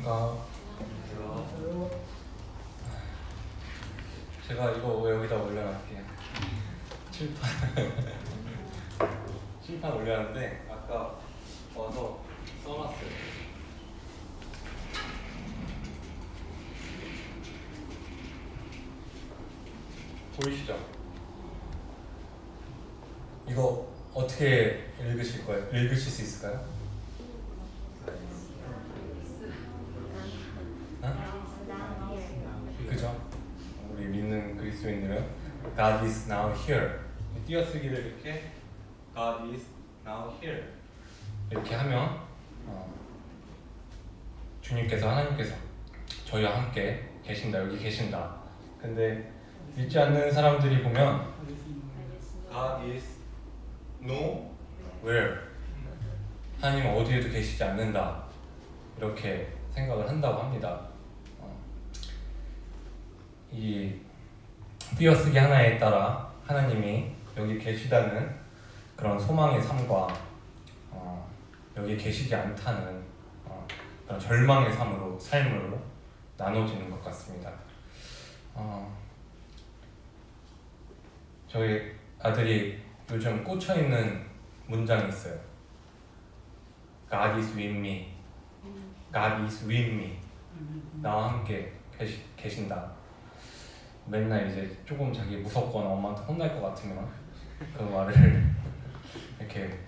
안녕하십니까. 제가 이거 여기다 올려놨게요. 칠판 올려놨는데 아까 와서 써놨어요. 보이시죠? 이거 어떻게 읽으실 거예요? 읽으실 수 있을까요? 그죠? 우리 믿는 그리스도인들은 God is now here. 띄어쓰기를 이렇게 God is now here 이렇게 하면 주님께서 하나님께서 저희와 함께 계신다, 여기 계신다. 근데 믿지 않는 사람들이 보면 God is nowhere, 하나님은 어디에도 계시지 않는다, 이렇게 생각을 한다고 합니다. 이 띄어쓰기 하나에 따라 하나님이 여기 계시다는 그런 소망의 삶과 여기 계시지 않다는 그런 절망의 삶으로 나눠지는 것 같습니다. 저희 아들이 요즘 꽂혀있는 문장이 있어요. God is with me. God is with me. 나와 함께 계신다. 맨날 이제 조금 자기 무섭거나 엄마한테 혼날 것 같으면 그 말을 이렇게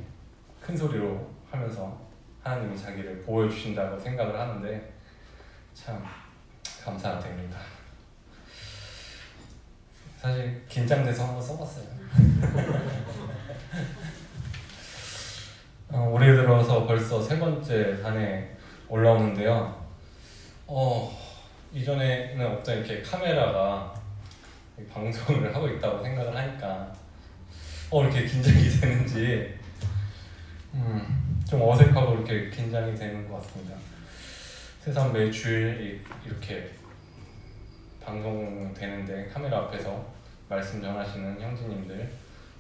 큰 소리로 하면서 하나님이 자기를 보호해 주신다고 생각을 하는데 참 감사됩니다. 사실 긴장돼서 한번 써봤어요. 올해 들어서 벌써 3번째 단에 올라오는데요. 이전에는 없던 이렇게 카메라가 방송을 하고 있다고 생각을 하니까 이렇게 긴장이 되는지 좀 어색하고 이렇게 긴장이 되는 것 같습니다. 세상 매주일 이렇게 방송되는데 카메라 앞에서 말씀 전하시는 형제님들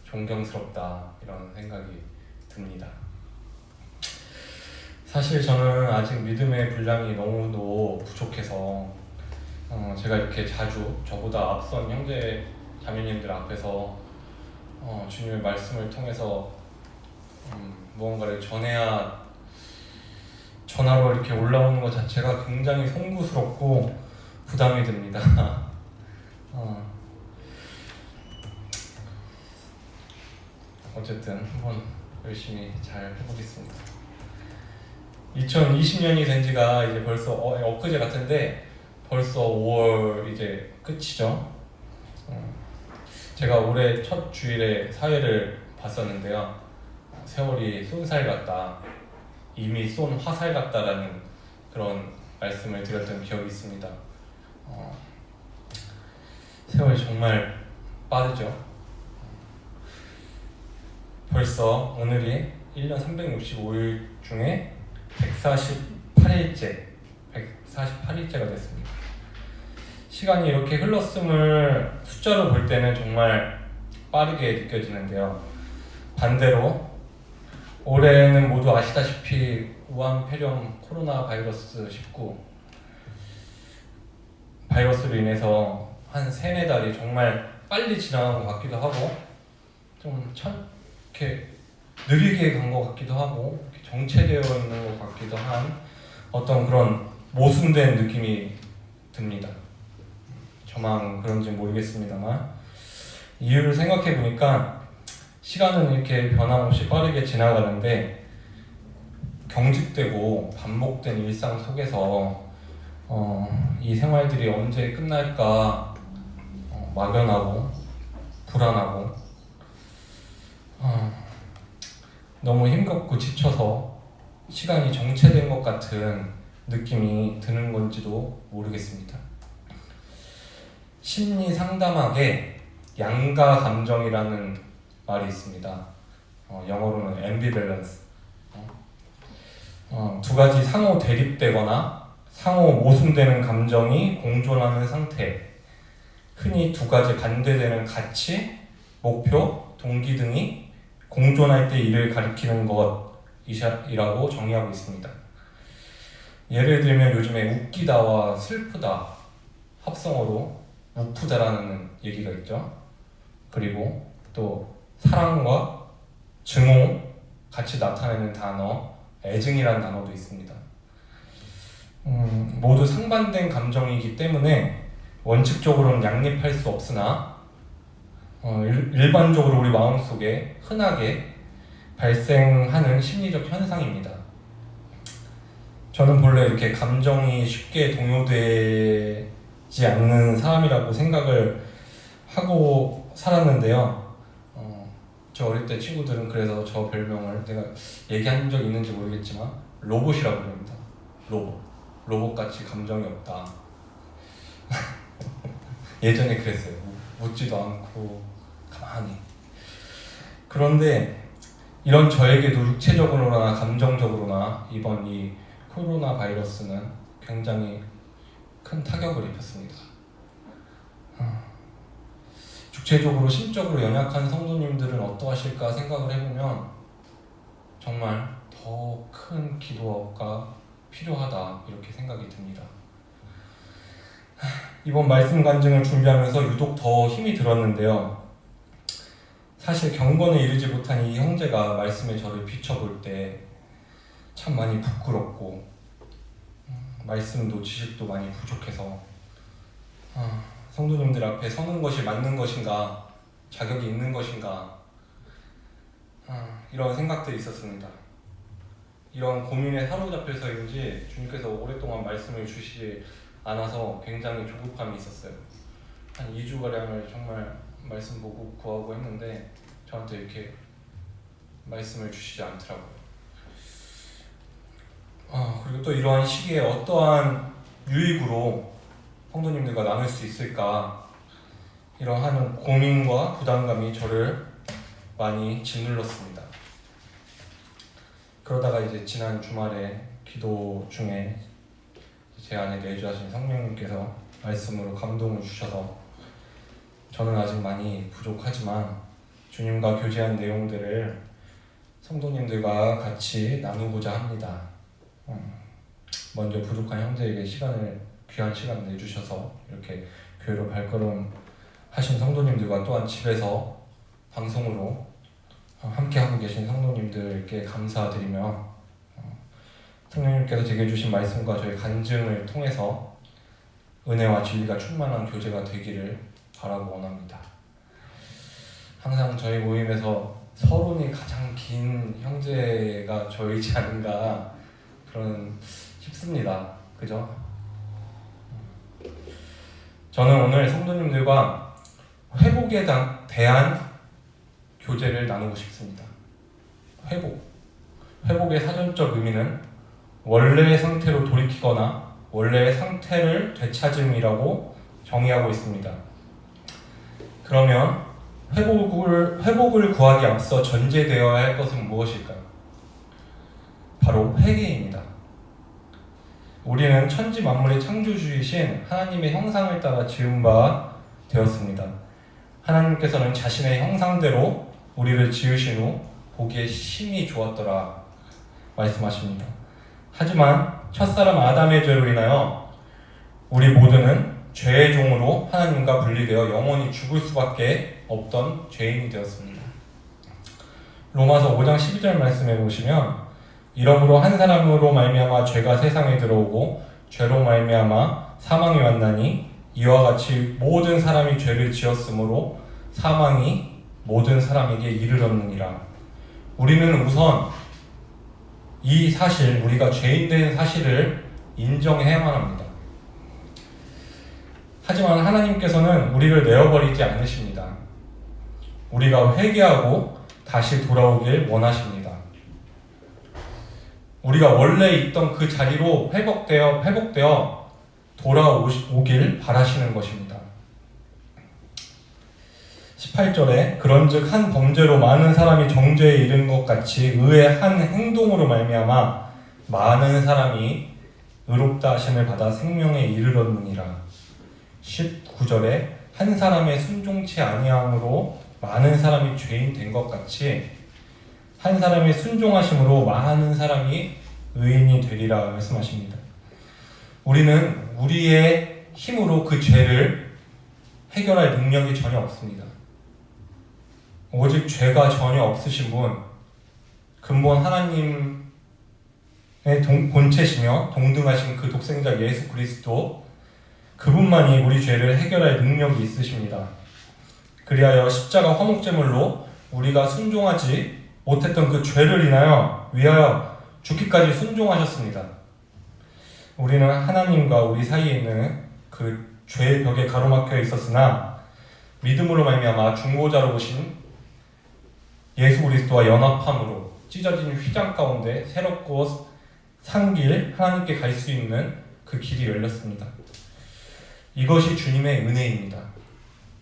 존경스럽다, 이런 생각이 듭니다. 사실 저는 아직 믿음의 분량이 너무도 부족해서 제가 이렇게 자주 저보다 앞선 형제 자매님들 앞에서 주님의 말씀을 통해서 무언가를 전해야 전화로 이렇게 올라오는 것 자체가 굉장히 송구스럽고 부담이 됩니다. 어쨌든 한번 열심히 잘 해보겠습니다. 2020년이 된 지가 이제 벌써 엊그제 같은데 벌써 5월 이제 끝이죠. 제가 올해 첫 주일에 사회를 봤었는데요. 세월이 쏜살 같다, 이미 쏜 화살 같다라는 그런 말씀을 드렸던 기억이 있습니다. 세월이 정말 빠르죠. 벌써 오늘이 1년 365일 중에 148일째가 됐습니다. 시간이 이렇게 흘렀음을 숫자로 볼 때는 정말 빠르게 느껴지는데요. 반대로 올해는 모두 아시다시피 우한 폐렴 코로나 바이러스 19 바이러스로 인해서 한 3-4달이 정말 빨리 지나간 것 같기도 하고 좀 이렇게 느리게 간 것 같기도 하고 정체되어 있는 것 같기도 한 어떤 그런 모순된 느낌이 듭니다. 저만 그런지 모르겠습니다만 이유를 생각해 보니까 시간은 이렇게 변함없이 빠르게 지나가는데 경직되고 반복된 일상 속에서 이 생활들이 언제 끝날까 막연하고 불안하고 너무 힘겹고 지쳐서 시간이 정체된 것 같은 느낌이 드는 건지도 모르겠습니다. 심리 상담학에 양가 감정이라는 말이 있습니다. 영어로는 ambivalence. 두 가지 상호 대립되거나 상호 모순되는 감정이 공존하는 상태, 흔히 두 가지 반대되는 가치, 목표, 동기 등이 공존할 때 이를 가리키는 것이라고 정의하고 있습니다. 예를 들면 요즘에 웃기다와 슬프다 합성어로 우프다라는 얘기가 있죠. 그리고 또 사랑과 증오 같이 나타내는 단어 애증이라는 단어도 있습니다. 모두 상반된 감정이기 때문에 원칙적으로는 양립할 수 없으나 일반적으로 우리 마음속에 흔하게 발생하는 심리적 현상입니다. 저는 본래 이렇게 감정이 쉽게 동요되지 않는 사람이라고 생각을 하고 살았는데요. 저 어릴 때 친구들은 그래서 저 별명을 내가 얘기한 적 있는지 모르겠지만 로봇이라고 부릅니다. 로봇같이 감정이 없다. 예전에 그랬어요. 묻지도 않고 가만히. 그런데 이런 저에게도 육체적으로나 감정적으로나 이번 이 코로나 바이러스는 굉장히 큰 타격을 입혔습니다. 육체적으로 심적으로 연약한 성도님들은 어떠하실까 생각을 해보면 정말 더 큰 기도가 필요하다 이렇게 생각이 듭니다. 이번 말씀 간증을 준비하면서 유독 더 힘이 들었는데요. 사실 경건에 이르지 못한 이 형제가 말씀에 저를 비춰볼 때 참 많이 부끄럽고 말씀도 지식도 많이 부족해서 성도님들 앞에 서는 것이 맞는 것인가, 자격이 있는 것인가, 이런 생각들이 있었습니다. 이런 고민에 사로잡혀서인지 주님께서 오랫동안 말씀을 주시지 않아서 굉장히 조급함이 있었어요. 한 2주가량을 정말 말씀 보고 구하고 했는데 저한테 이렇게 말씀을 주시지 않더라고요. 그리고 또 이러한 시기에 어떠한 유익으로 성도님들과 나눌 수 있을까, 이러한 고민과 부담감이 저를 많이 짓눌렀습니다. 그러다가 이제 지난 주말에 기도 중에 제 안에 내주하신 성령님께서 말씀으로 감동을 주셔서 저는 아직 많이 부족하지만 주님과 교제한 내용들을 성도님들과 같이 나누고자 합니다. 먼저 부족한 형제에게 귀한 시간을 내주셔서 이렇게 교회로 발걸음 하신 성도님들과 또한 집에서 방송으로 함께 하고 계신 성도님들께 감사드리며 성령님께서 제게 주신 말씀과 저희 간증을 통해서 은혜와 진리가 충만한 교제가 되기를 바라고 원합니다. 항상 저희 모임에서 서론이 가장 긴 형제가 저이지 않은가 싶습니다. 그죠? 저는 오늘 성도님들과 회복에 대한 교제를 나누고 싶습니다. 회복의 사전적 의미는 원래의 상태로 돌이키거나 원래의 상태를 되찾음이라고 정의하고 있습니다. 그러면 회복을 구하기 앞서 전제되어야 할 것은 무엇일까요? 바로 회개입니다. 우리는 천지 만물의 창조주이신 하나님의 형상을 따라 지은 바 되었습니다. 하나님께서는 자신의 형상대로 우리를 지으신 후 보기에 심히 좋았더라 말씀하십니다. 하지만 첫사람 아담의 죄로 인하여 우리 모두는 죄의 종으로 하나님과 분리되어 영원히 죽을 수밖에 없던 죄인이 되었습니다. 로마서 5장 12절 말씀에 보시면 이러므로 한 사람으로 말미암아 죄가 세상에 들어오고 죄로 말미암아 사망이 왔나니 이와 같이 모든 사람이 죄를 지었으므로 사망이 모든 사람에게 이르렀느니라. 우리는 우선 이 사실, 우리가 죄인 된 사실을 인정해야만 합니다. 하지만 하나님께서는 우리를 내어버리지 않으십니다. 우리가 회개하고 다시 돌아오길 원하십니다. 우리가 원래 있던 그 자리로 회복되어 돌아오길 바라시는 것입니다. 18절에 그런즉 한 범죄로 많은 사람이 정죄에 이른 것 같이 의의 한 행동으로 말미암아 많은 사람이 의롭다 하심을 받아 생명에 이르렀느니라. 19절에 한 사람의 순종치 아니함으로 많은 사람이 죄인 된 것 같이 한 사람의 순종하심으로 많은 사람이 의인이 되리라 말씀하십니다. 우리는 우리의 힘으로 그 죄를 해결할 능력이 전혀 없습니다. 오직 죄가 전혀 없으신 분, 근본 하나님의 본체시며 동등하신 그 독생자 예수 그리스도, 그분만이 우리 죄를 해결할 능력이 있으십니다. 그리하여 십자가 화목제물로 우리가 순종하지 못했던 그 죄를 위하여 죽기까지 순종하셨습니다. 우리는 하나님과 우리 사이에 있는 그 죄의 벽에 가로막혀 있었으나 믿음으로 말미암아 중보자로 보신 예수 그리스도와 연합함으로 찢어진 휘장 가운데 새롭고 산 길, 하나님께 갈 수 있는 그 길이 열렸습니다. 이것이 주님의 은혜입니다.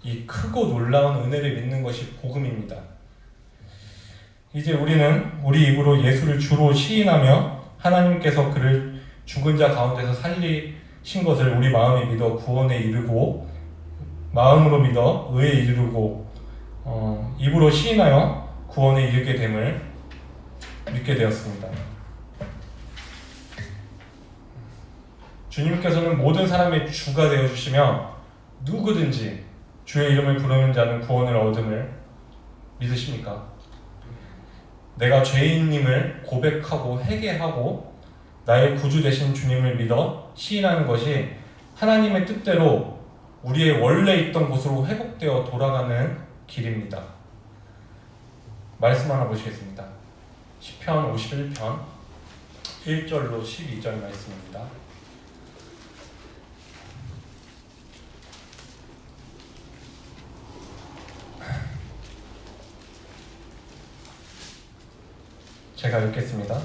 이 크고 놀라운 은혜를 믿는 것이 복음입니다. 이제 우리는 우리 입으로 예수를 주로 시인하며 하나님께서 그를 죽은 자 가운데서 살리신 것을 우리 마음에 믿어 구원에 이르고, 마음으로 믿어 의에 이르고, 입으로 시인하여 구원에 이르게 됨을 믿게 되었습니다. 주님께서는 모든 사람의 주가 되어주시며 누구든지 주의 이름을 부르는 자는 구원을 얻음을 믿으십니까? 내가 죄인님을 고백하고 회개하고 나의 구주 되신 주님을 믿어 시인하는 것이 하나님의 뜻대로 우리의 원래 있던 곳으로 회복되어 돌아가는 길입니다. 말씀 하나 보시겠습니다. 시편 51편 1절로 12절 말씀입니다. 제가 읽겠습니다.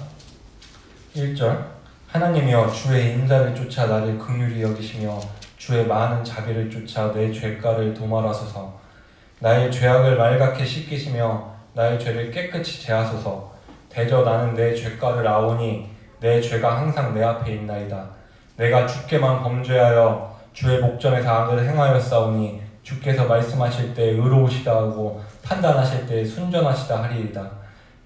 1절. 하나님이여, 주의 인자를 쫓아 나를 긍휼히 여기시며 주의 많은 자비를 쫓아 내 죄가를 도말하소서. 나의 죄악을 말갛게 씻기시며 나의 죄를 깨끗이 제하소서. 대저 나는 내 죄가를 아오니 내 죄가 항상 내 앞에 있나이다. 내가 주께만 범죄하여 주의 목전에서 악을 행하였사오니 주께서 말씀하실 때 의로우시다 하고 판단하실 때 순전하시다 하리이다.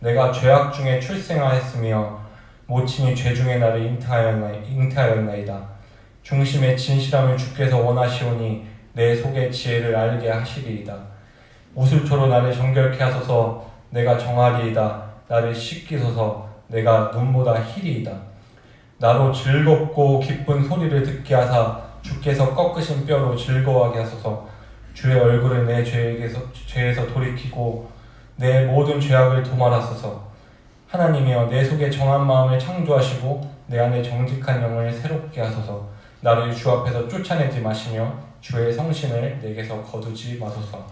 내가 죄악 중에 출생하였으며 모친이 죄 중에 나를 잉태하였나이다. 중심의 진실함을 주께서 원하시오니 내 속의 지혜를 알게 하시리이다. 우슬초로 나를 정결케 하소서. 내가 정하리이다. 나를 씻기소서. 내가 눈보다 희리이다. 나로 즐겁고 기쁜 소리를 듣게 하사 주께서 꺾으신 뼈로 즐거워하게 하소서. 주의 얼굴을 내 죄에서 돌이키고 내 모든 죄악을 도말하소서. 하나님이여, 내 속에 정한 마음을 창조하시고 내 안에 정직한 영을 새롭게 하소서. 나를 주 앞에서 쫓아내지 마시며 주의 성신을 내게서 거두지 마소서.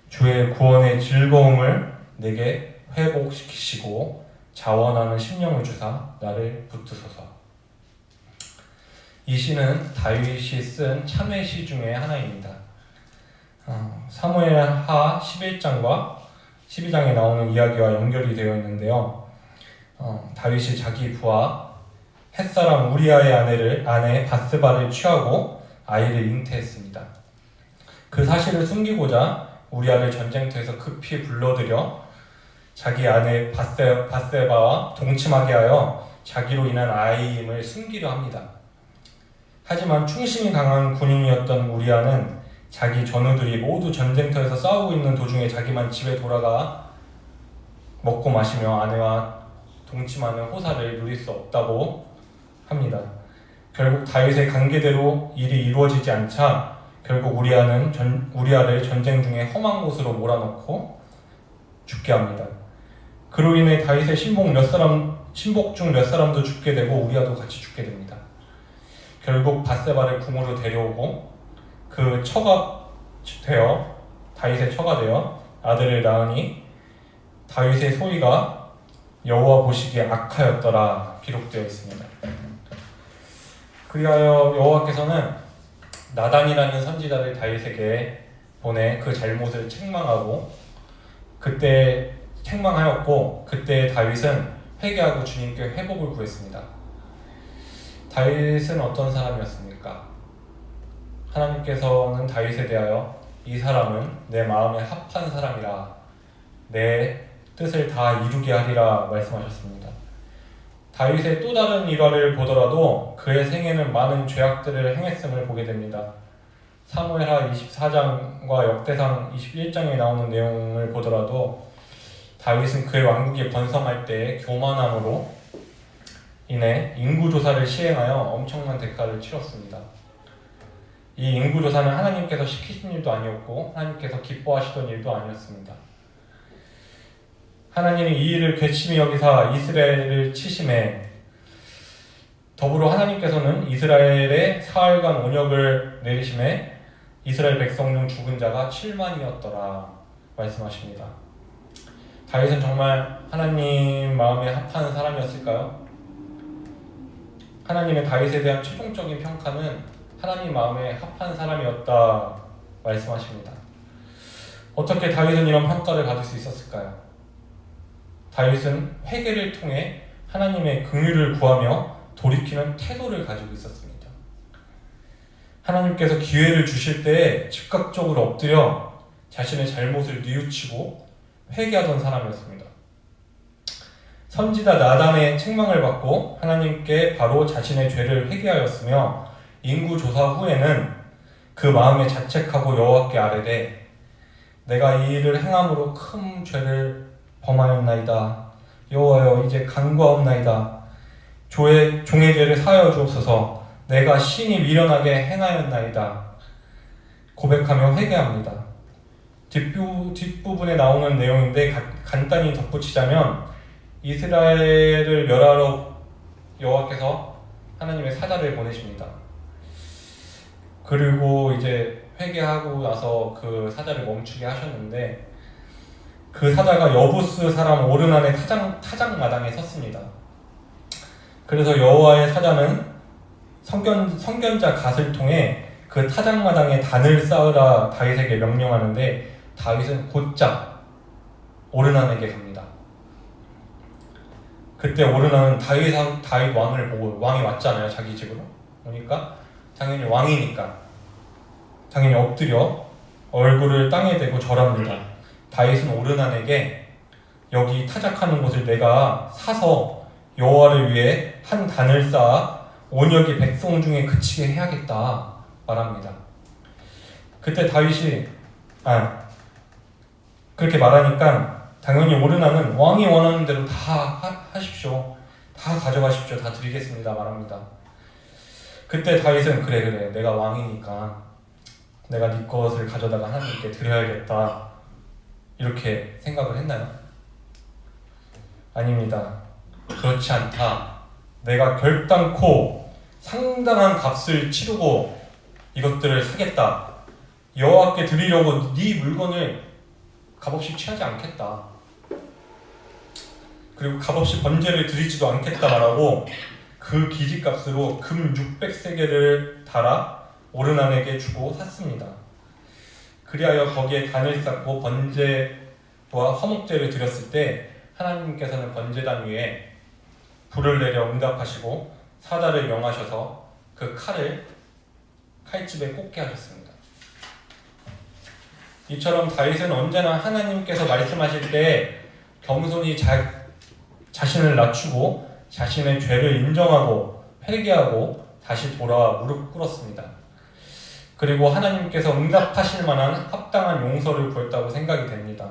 주의 구원의 즐거움을 내게 회복시키시고 자원하는 심령을 주사 나를 붙드소서. 이 시는 다윗이 쓴 참회시 중에 하나입니다. 사무엘하 11장과 12장에 나오는 이야기와 연결이 되어 있는데요. 다윗이 자기 부하 햇사람 우리아의 아내 바스바를 취하고 아이를 잉태했습니다. 그 사실을 숨기고자 우리아를 전쟁터에서 급히 불러들여 자기 아내 바세바와 동침하게 하여 자기로 인한 아이임을 숨기려 합니다. 하지만 충심이 강한 군인이었던 우리아는 자기 전우들이 모두 전쟁터에서 싸우고 있는 도중에 자기만 집에 돌아가 먹고 마시며 아내와 동침하는 호사를 누릴 수 없다고 합니다. 결국 다윗의 관계대로 일이 이루어지지 않자 결국 우리아를 전쟁 중에 험한 곳으로 몰아넣고 죽게 합니다. 그로 인해 다윗의 신복 중 몇 사람도 죽게 되고 우리아도 같이 죽게 됩니다. 결국 바세바를 궁으로 데려오고 그 다윗의 처가 되어 아들을 낳으니 다윗의 소위가 여호와 보시기에 악하였더라 기록되어 있습니다. 그리하여 여호와께서는 나단이라는 선지자를 다윗에게 보내 그 잘못을 책망하였고 그때 다윗은 회개하고 주님께 회복을 구했습니다. 다윗은 어떤 사람이었습니까? 하나님께서는 다윗에 대하여 이 사람은 내 마음에 합한 사람이라 내 뜻을 다 이루게 하리라 말씀하셨습니다. 다윗의 또 다른 일화를 보더라도 그의 생애는 많은 죄악들을 행했음을 보게 됩니다. 사무엘하 24장과 역대상 21장에 나오는 내용을 보더라도 다윗은 그의 왕국이 번성할 때 교만함으로 인해 인구조사를 시행하여 엄청난 대가를 치렀습니다. 이 인구조사는 하나님께서 시키신 일도 아니었고 하나님께서 기뻐하시던 일도 아니었습니다. 하나님이 이 일을 괘씸히 여기사 이스라엘을 치심해 더불어 하나님께서는 이스라엘의 사흘간 온역을 내리심에 이스라엘 백성 중 죽은 자가 7만이었더라 말씀하십니다. 다윗은 정말 하나님 마음에 합하는 사람이었을까요? 하나님의 다윗에 대한 최종적인 평가는 하나님 마음에 합한 사람이었다 말씀하십니다. 어떻게 다윗은 이런 평가를 받을 수 있었을까요? 다윗은 회개를 통해 하나님의 긍휼을 구하며 돌이키는 태도를 가지고 있었습니다. 하나님께서 기회를 주실 때 즉각적으로 엎드려 자신의 잘못을 뉘우치고 회개하던 사람이었습니다. 선지자 나단의 책망을 받고 하나님께 바로 자신의 죄를 회개하였으며 인구조사 후에는 그 마음에 자책하고 여호와께 아뢰되 내가 이 일을 행함으로 큰 죄를 범하였나이다. 여호와여 이제 간구하옵나이다. 종의 죄를 사하여 주옵소서. 내가 신이 미련하게 행하였나이다. 고백하며 회개합니다. 뒷부분에 나오는 내용인데 간단히 덧붙이자면 이스라엘을 멸하러 여호와께서 하나님의 사자를 보내십니다. 그리고 이제 회개하고 나서 그 사자를 멈추게 하셨는데 그 사자가 여부스 사람 오르난의 타작마당에 섰습니다. 그래서 여호와의 사자는 선견자 갓을 통해 그 타작마당에 단을 쌓으라 다윗에게 명령하는데 다윗은 곧장 오르난에게 갑니다. 그때 오르난은 다윗 왕을 보고 왕이 왔잖아요. 자기 집으로 오니까 당연히 왕이니까 당연히 엎드려 얼굴을 땅에 대고 절합니다. 다윗은 오르난에게 여기 타작하는 곳을 내가 사서 여호와를 위해 한 단을 쌓아 온역이 백성 중에 그치게 해야겠다 말합니다. 그때 다윗이 그렇게 말하니까 당연히 오르난은 왕이 원하는 대로 다 하십시오. 다 가져가십시오. 다 드리겠습니다 말합니다. 그때 다윗은 그래 내가 왕이니까 내가 네 것을 가져다가 하나님께 드려야겠다 이렇게 생각을 했나요? 아닙니다. 그렇지 않다. 내가 결단코 상당한 값을 치르고 이것들을 사겠다. 여호와께 드리려고 네 물건을 값없이 취하지 않겠다. 그리고 값없이 번제를 드리지도 않겠다 말하고 그 기지값으로 금 600세겔을 달아 오르난에게 주고 샀습니다. 그리하여 거기에 단을 쌓고 번제와 화목제를 드렸을 때 하나님께서는 번제단 위에 불을 내려 응답하시고 사자를 명하셔서 그 칼을 칼집에 꽂게 하셨습니다. 이처럼 다윗은 언제나 하나님께서 말씀하실 때 겸손히 자신을 낮추고 자신의 죄를 인정하고 회개하고 다시 돌아와 무릎 꿇었습니다. 그리고 하나님께서 응답하실 만한 합당한 용서를 구했다고 생각이 됩니다.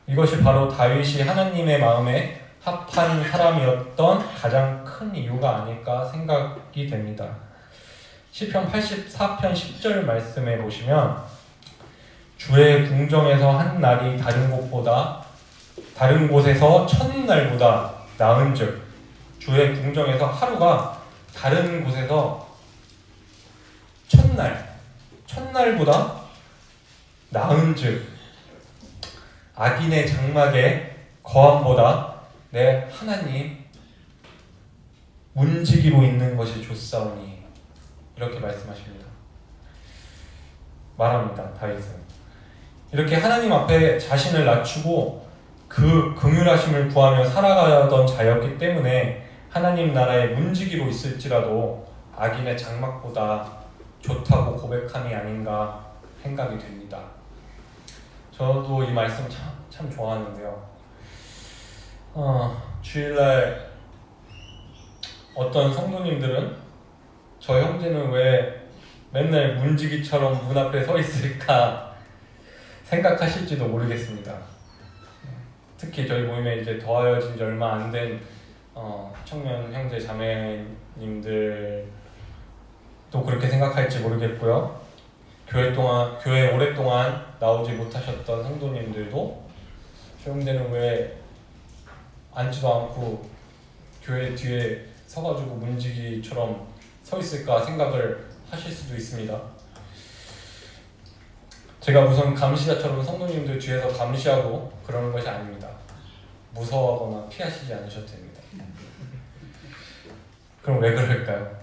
이것이 바로 다윗이 하나님의 마음에 합한 사람이었던 가장 큰 이유가 아닐까 생각이 됩니다. 시편 84편 10절 말씀에 보시면 주의 궁정에서 한 날이 다른 곳에서 천 날보다 나은즉 주의 궁정에서 하루가 다른 곳에서 천날보다 나은즉 악인의 장막에 거함보다 내 하나님 문지기로 있는 것이 좋사오니 이렇게 말합니다. 다윗은 이렇게 하나님 앞에 자신을 낮추고 그 긍휼하심을 구하며 살아가던 자였기 때문에 하나님 나라의 문지기로 있을지라도 악인의 장막보다 좋다고 고백함이 아닌가 생각이 됩니다. 저도 이 말씀 참 좋아하는데요. 주일날 어떤 성도님들은 저 형제는 왜 맨날 문지기처럼 문 앞에 서 있을까 생각하실지도 모르겠습니다. 특히 저희 모임에 이제 더하여진 지 얼마 안 된 청년 형제 자매님들도 그렇게 생각할지 모르겠고요. 교회 오랫동안 나오지 못하셨던 성도님들도 저 형제는 왜 앉지도 않고 교회 뒤에 서가지고 문지기처럼 서 있을까 생각을 하실 수도 있습니다. 제가 무슨 감시자처럼 성도님들 뒤에서 감시하고 그러는 것이 아닙니다. 무서워하거나 피하시지 않으셔도 됩니다. 그럼 왜 그럴까요?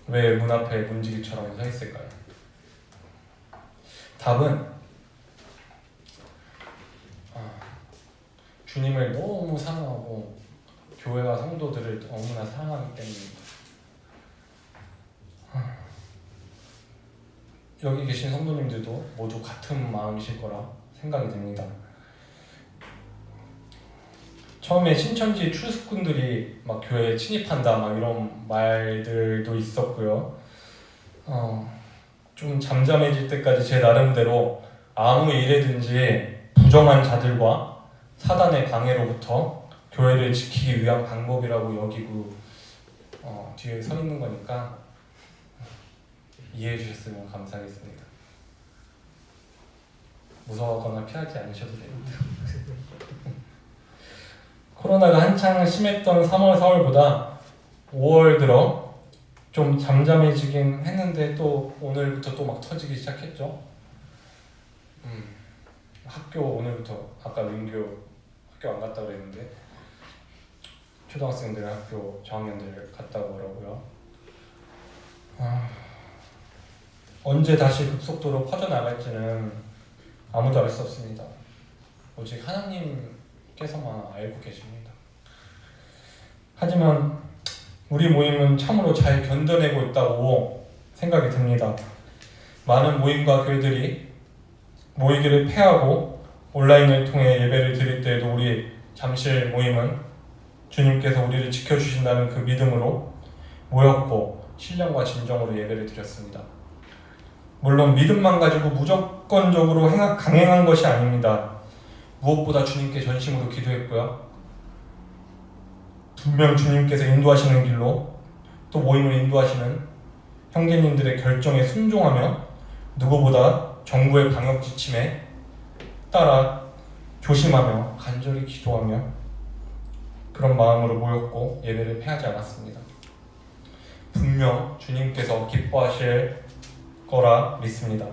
왜 문 앞에 문지기처럼 서 있을까요? 답은 주님을 너무 사랑하고 교회와 성도들을 너무나 사랑하기 때문입니다. 여기 계신 성도님들도 모두 같은 마음이실 거라 생각이 듭니다. 처음에 신천지 출습군들이 막 교회에 침입한다 막 이런 말들도 있었고요. 좀 잠잠해질 때까지 제 나름대로 아무 일에든지 부정한 자들과 사단의 방해로부터 교회를 지키기 위한 방법이라고 여기고 뒤에 서 있는 거니까 이해해 주셨으면 감사하겠습니다. 무서워하거나 피하지 않으셔도 됩니다. 코로나가 한창 심했던 3월, 4월보다 5월 들어 좀 잠잠해지긴 했는데 또 오늘부터 또 막 터지기 시작했죠. 학교 오늘부터 아까 민규 학교 안 갔다 그랬는데 초등학생들 학교 저학년들 갔다고 그러고요. 언제 다시 급속도로 퍼져나갈지는 아무도 알 수 없습니다. 오직 하나님께서만 알고 계십니다. 하지만 우리 모임은 참으로 잘 견뎌내고 있다고 생각이 듭니다. 많은 모임과 교회들이 모이기를 패하고 온라인을 통해 예배를 드릴 때에도 우리 잠실 모임은 주님께서 우리를 지켜주신다는 그 믿음으로 모였고 신령과 진정으로 예배를 드렸습니다. 물론 믿음만 가지고 무조건적으로 강행한 것이 아닙니다. 무엇보다 주님께 전심으로 기도했고요. 분명 주님께서 인도하시는 길로 또 모임을 인도하시는 형제님들의 결정에 순종하며 누구보다 정부의 방역 지침에 따라 조심하며 간절히 기도하며 그런 마음으로 모였고 예배를 패하지 않았습니다. 분명 주님께서 기뻐하실 거라 믿습니다.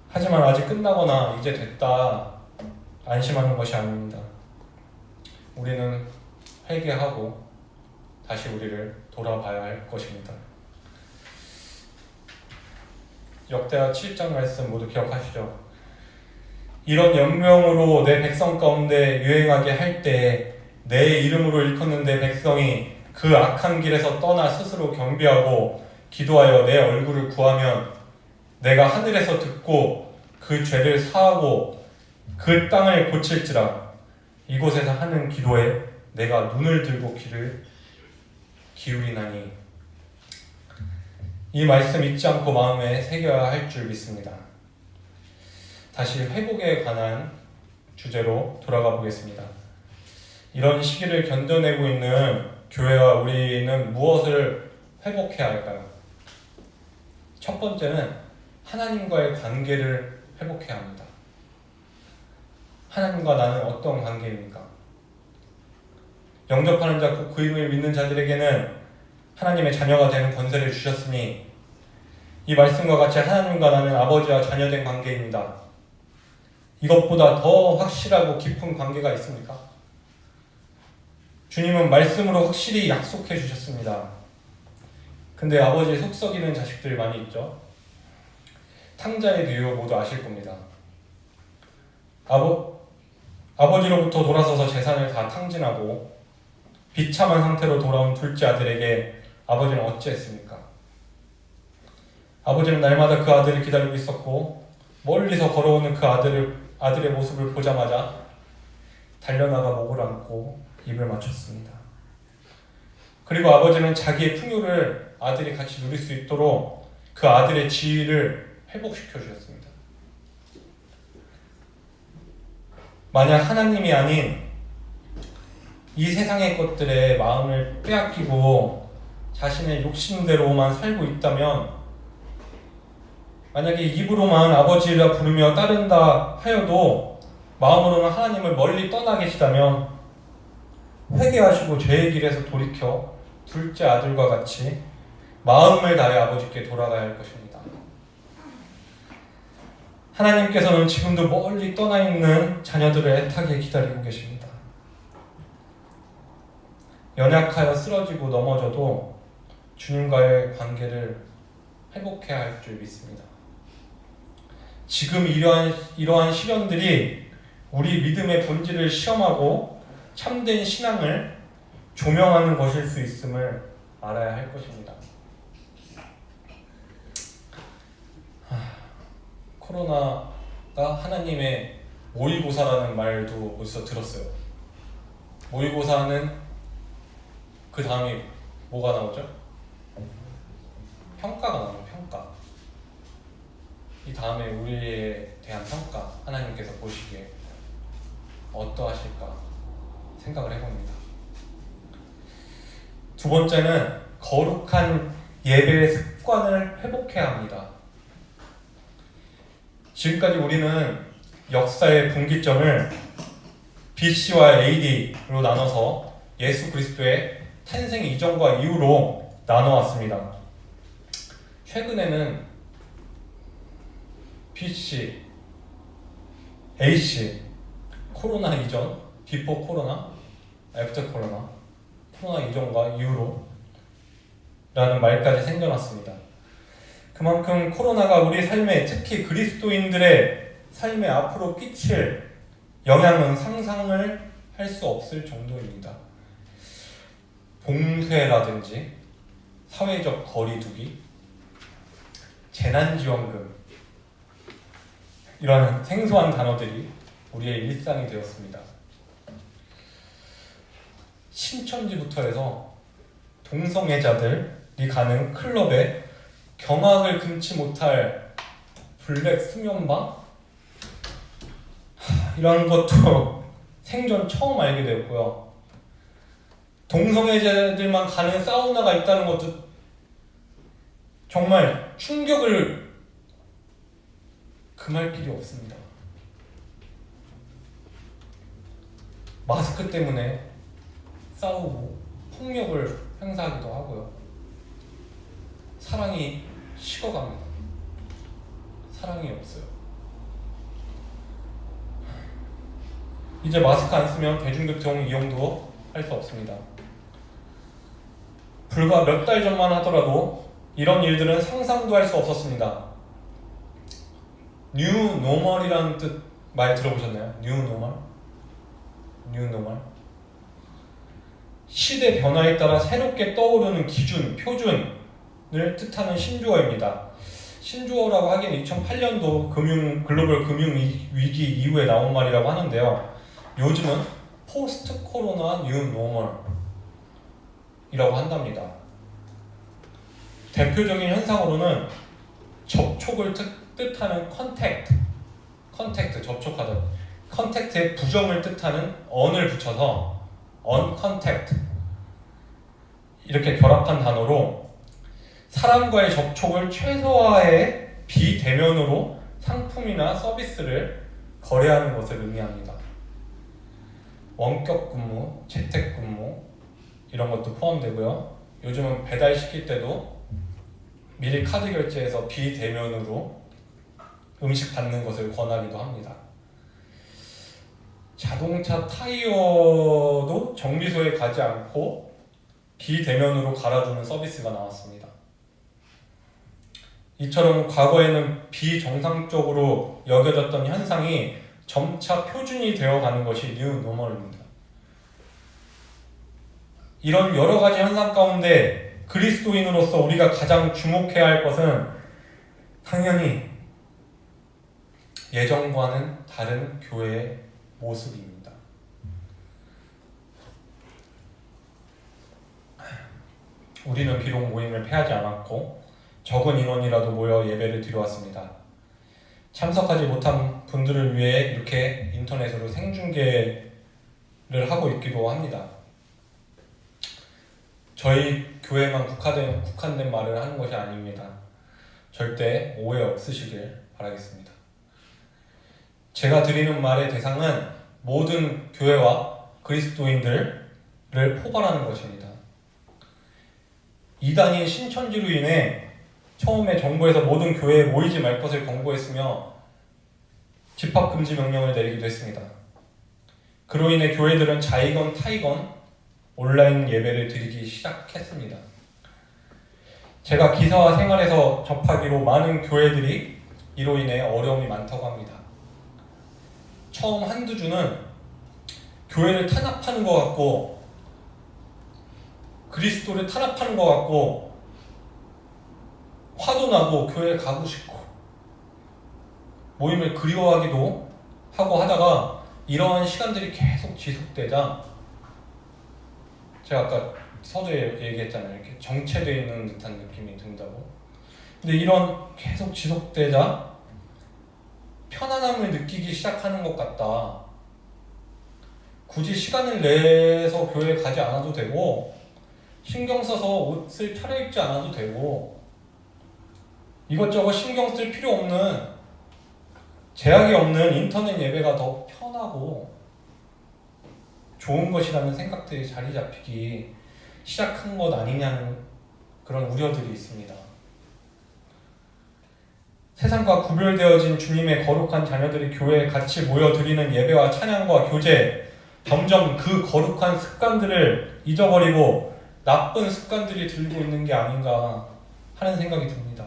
하지만 아직 끝나거나 이제 됐다 안심하는 것이 아닙니다. 우리는 회개하고 다시 우리를 돌아봐야 할 것입니다. 역대하 7장 말씀 모두 기억하시죠? 이런 연명으로 내 백성 가운데 유행하게 할 때 내 이름으로 일컫는데 백성이 그 악한 길에서 떠나 스스로 경배하고 기도하여 내 얼굴을 구하면 내가 하늘에서 듣고 그 죄를 사하고 그 땅을 고칠지라. 이곳에서 하는 기도에 내가 눈을 들고 귀를 기울이나니. 이 말씀 잊지 않고 마음에 새겨야 할 줄 믿습니다. 다시 회복에 관한 주제로 돌아가 보겠습니다. 이런 시기를 견뎌내고 있는 교회와 우리는 무엇을 회복해야 할까요? 첫 번째는 하나님과의 관계를 회복해야 합니다. 하나님과 나는 어떤 관계입니까? 영접하는 자, 그 이름을 믿는 자들에게는 하나님의 자녀가 되는 권세를 주셨으니 이 말씀과 같이 하나님과 나는 아버지와 자녀된 관계입니다. 이것보다 더 확실하고 깊은 관계가 있습니까? 주님은 말씀으로 확실히 약속해 주셨습니다. 근데 아버지의 속 썩이는 자식들 많이 있죠? 탕자의 이유 모두 아실 겁니다. 아버지로부터 돌아서서 재산을 다 탕진하고 비참한 상태로 돌아온 둘째 아들에게 아버지는 어찌했습니까? 아버지는 날마다 그 아들을 기다리고 있었고 멀리서 걸어오는 그 아들의 모습을 보자마자 달려나가 목을 안고 입을 맞췄습니다. 그리고 아버지는 자기의 풍요를 아들이 같이 누릴 수 있도록 그 아들의 지위를 회복시켜 주셨습니다. 만약 하나님이 아닌 이 세상의 것들에 마음을 빼앗기고 자신의 욕심대로만 살고 있다면, 만약에 입으로만 아버지라 부르며 따른다 하여도 마음으로는 하나님을 멀리 떠나 계시다면 회개하시고 죄의 길에서 돌이켜 둘째 아들과 같이 마음을 다해 아버지께 돌아가야 할 것입니다. 하나님께서는 지금도 멀리 떠나 있는 자녀들을 애타게 기다리고 계십니다. 연약하여 쓰러지고 넘어져도 주님과의 관계를 회복해야 할 줄 믿습니다. 지금 이러한 시련들이 우리 믿음의 본질을 시험하고 참된 신앙을 조명하는 것일 수 있음을 알아야 할 것입니다. 코로나가 하나님의 모의고사라는 말도 어디서 들었어요. 모의고사는 그 다음에 뭐가 나오죠? 평가가 나와요. 평가. 이 다음에 우리에 대한 평가, 하나님께서 보시기에 어떠하실까 생각을 해봅니다. 두 번째는 거룩한 예배의 습관을 회복해야 합니다. 지금까지 우리는 역사의 분기점을 BC와 AD로 나눠서 예수 그리스도의 탄생 이전과 이후로 나눠왔습니다. 최근에는 BC, AC, 코로나 이전, 비포 코로나, 애프터 코로나, 코로나 이전과 이후로 라는 말까지 생겨났습니다. 그만큼 코로나가 우리 삶에, 특히 그리스도인들의 삶에 앞으로 끼칠 영향은 상상을 할 수 없을 정도입니다. 봉쇄라든지 사회적 거리두기, 재난지원금, 이런 생소한 단어들이 우리의 일상이 되었습니다. 신천지부터 해서 동성애자들이 가는 클럽에 경악을 금치 못할 블랙 수면방? 이런 것도 생전 처음 알게 되었고요. 동성애자들만 가는 사우나가 있다는 것도 정말 충격을 금할 길이 없습니다. 마스크 때문에 싸우고 폭력을 행사하기도 하고요. 사랑이 식어갑니다. 사랑이 없어요. 이제 마스크 안 쓰면 대중교통 이용도 할 수 없습니다. 불과 몇 달 전만 하더라도 이런 일들은 상상도 할 수 없었습니다. 뉴 노멀이라는 뜻 많이 들어보셨나요? 뉴 노멀? 뉴 노멀? 시대 변화에 따라 새롭게 떠오르는 기준, 표준을 뜻하는 신조어입니다. 신조어라고 하기엔 2008년도 글로벌 금융 위기 이후에 나온 말이라고 하는데요. 요즘은 포스트 코로나 뉴 노멀이라고 한답니다. 대표적인 현상으로는 접촉을 뜻하는 컨택트, 접촉하다. 컨택트에 부정을 뜻하는 on을 붙여서 uncontact, 이렇게 결합한 단어로 사람과의 접촉을 최소화해 비대면으로 상품이나 서비스를 거래하는 것을 의미합니다. 원격 근무, 재택 근무 이런 것도 포함되고요. 요즘은 배달시킬 때도 미리 카드 결제해서 비대면으로 음식 받는 것을 권하기도 합니다. 자동차 타이어도 정비소에 가지 않고 비대면으로 갈아주는 서비스가 나왔습니다. 이처럼 과거에는 비정상적으로 여겨졌던 현상이 점차 표준이 되어가는 것이 뉴 노멀입니다. 이런 여러 가지 현상 가운데 그리스도인으로서 우리가 가장 주목해야 할 것은 당연히 예전과는 다른 교회의 모습입니다. 우리는 비록 모임을 폐하지 않았고 적은 인원이라도 모여 예배를 드려왔습니다. 참석하지 못한 분들을 위해 이렇게 인터넷으로 생중계를 하고 있기도 합니다. 저희 교회만 국한된 말을 하는 것이 아닙니다. 절대 오해 없으시길 바라겠습니다. 제가 드리는 말의 대상은 모든 교회와 그리스도인들을 포괄하는 것입니다. 이단인 신천지로 인해 처음에 정부에서 모든 교회에 모이지 말 것을 권고했으며 집합금지 명령을 내리기도 했습니다. 그로 인해 교회들은 자이건 타이건 온라인 예배를 드리기 시작했습니다. 제가 기사와 생활에서 접하기로 많은 교회들이 이로 인해 어려움이 많다고 합니다. 처음 한두 주는 교회를 탄압하는 것 같고 그리스도를 탄압하는 것 같고 화도 나고 교회에 가고 싶고 모임을 그리워하기도 하고 하다가 이러한 시간들이 계속 지속되자 제가 아까 서두에 얘기했잖아요. 이렇게 정체되어 있는 듯한 느낌이 든다고. 근데 이런 계속 지속되자 편안함을 느끼기 시작하는 것 같다. 굳이 시간을 내서 교회에 가지 않아도 되고 신경 써서 옷을 차려입지 않아도 되고 이것저것 신경 쓸 필요 없는 제약이 없는 인터넷 예배가 더 편하고 좋은 것이라는 생각들이 자리 잡히기 시작한 것 아니냐는 그런 우려들이 있습니다. 세상과 구별되어진 주님의 거룩한 자녀들이 교회에 같이 모여 드리는 예배와 찬양과 교제, 점점 그 거룩한 습관들을 잊어버리고 나쁜 습관들이 들고 있는 게 아닌가 하는 생각이 듭니다.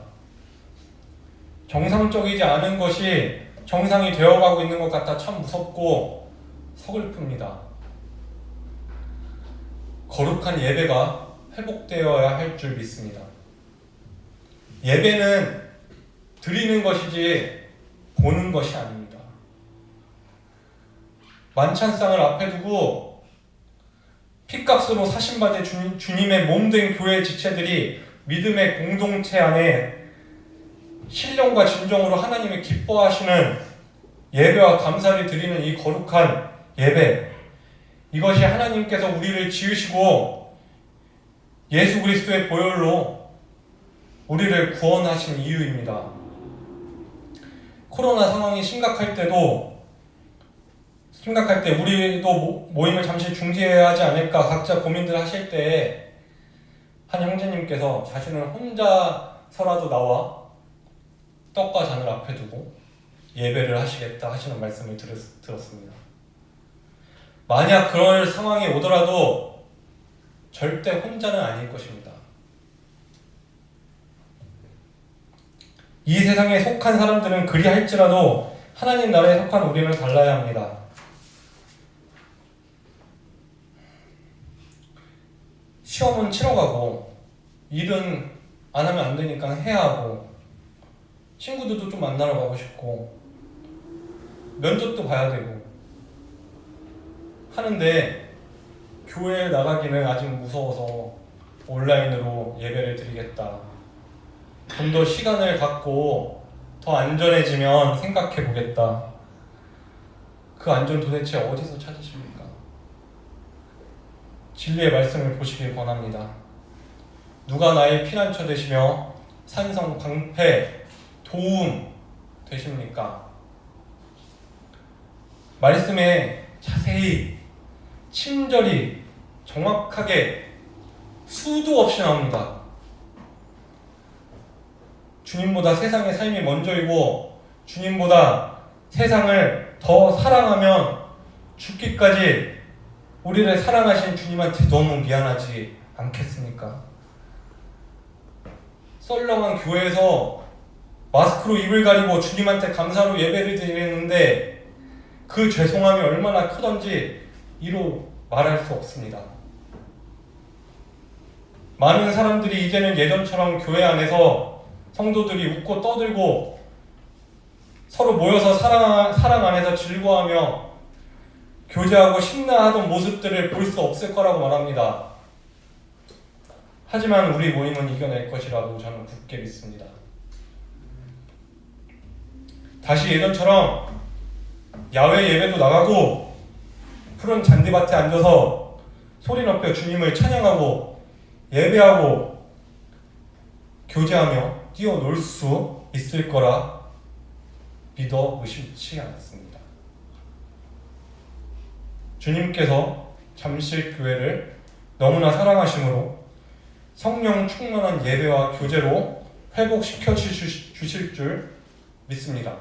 정상적이지 않은 것이 정상이 되어가고 있는 것 같아 참 무섭고 서글픕니다. 거룩한 예배가 회복되어야 할 줄 믿습니다. 예배는 드리는 것이지 보는 것이 아닙니다. 만찬상을 앞에 두고 피값으로 사신받은 주님의 몸된 교회 지체들이 믿음의 공동체 안에 신령과 진정으로 하나님을 기뻐하시는 예배와 감사를 드리는 이 거룩한 예배, 이것이 하나님께서 우리를 지으시고 예수 그리스도의 보혈로 우리를 구원하신 이유입니다. 코로나 상황이 심각할 때 우리도 모임을 잠시 중지해야 하지 않을까 각자 고민들 하실 때 한 형제님께서 자신을 혼자서라도 나와 떡과 잔을 앞에 두고 예배를 하시겠다 하시는 말씀을 들었습니다. 만약 그럴 상황이 오더라도 절대 혼자는 아닐 것입니다. 이 세상에 속한 사람들은 그리 할지라도 하나님 나라에 속한 우리는 달라야 합니다. 시험은 치러가고 일은 안 하면 안 되니까 해야 하고 친구들도 좀 만나러 가고 싶고 면접도 봐야 되고 하는데 교회에 나가기는 아직 무서워서 온라인으로 예배를 드리겠다. 좀 더 시간을 갖고 더 안전해지면 생각해 보겠다. 그 안전 도대체 어디서 찾으십니까? 진리의 말씀을 보시길 권합니다. 누가 나의 피난처 되시며 산성 방패 도움 되십니까? 말씀에 자세히 친절히 정확하게 수도 없이 나옵니다. 주님보다 세상의 삶이 먼저이고 주님보다 세상을 더 사랑하면 죽기까지 우리를 사랑하신 주님한테 너무 미안하지 않겠습니까? 썰렁한 교회에서 마스크로 입을 가리고 주님한테 감사로 예배를 드리는데 그 죄송함이 얼마나 크던지 이로 말할 수 없습니다. 많은 사람들이 이제는 예전처럼 교회 안에서 성도들이 웃고 떠들고 서로 모여서 사랑 안에서 즐거워하며 교제하고 신나하던 모습들을 볼 수 없을 거라고 말합니다. 하지만 우리 모임은 이겨낼 것이라고 저는 굳게 믿습니다. 다시 예전처럼 야외 예배도 나가고 푸른 잔디밭에 앉아서 소리 높여 주님을 찬양하고 예배하고 교제하며 뛰어놀 수 있을 거라 믿어 의심치 않습니다. 주님께서 잠실교회를 너무나 사랑하심으로 성령 충만한 예배와 교제로 회복시켜 주실 줄 믿습니다.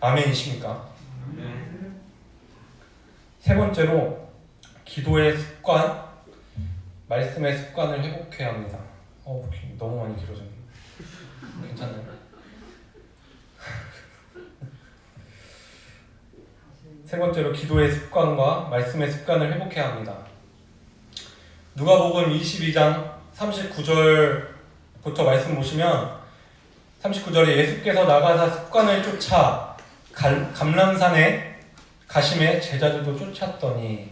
아멘이십니까? 세 번째로 기도의 습관, 말씀의 습관을 회복해야 합니다. 너무 많이 길어졌네. 괜찮나요? 세 번째로 기도의 습관과 말씀의 습관을 회복해야 합니다. 누가복음 22장 39절부터 말씀 보시면 39절에 예수께서 나가사 습관을 쫓아 감람산에 가심에 제자들도 쫓았더니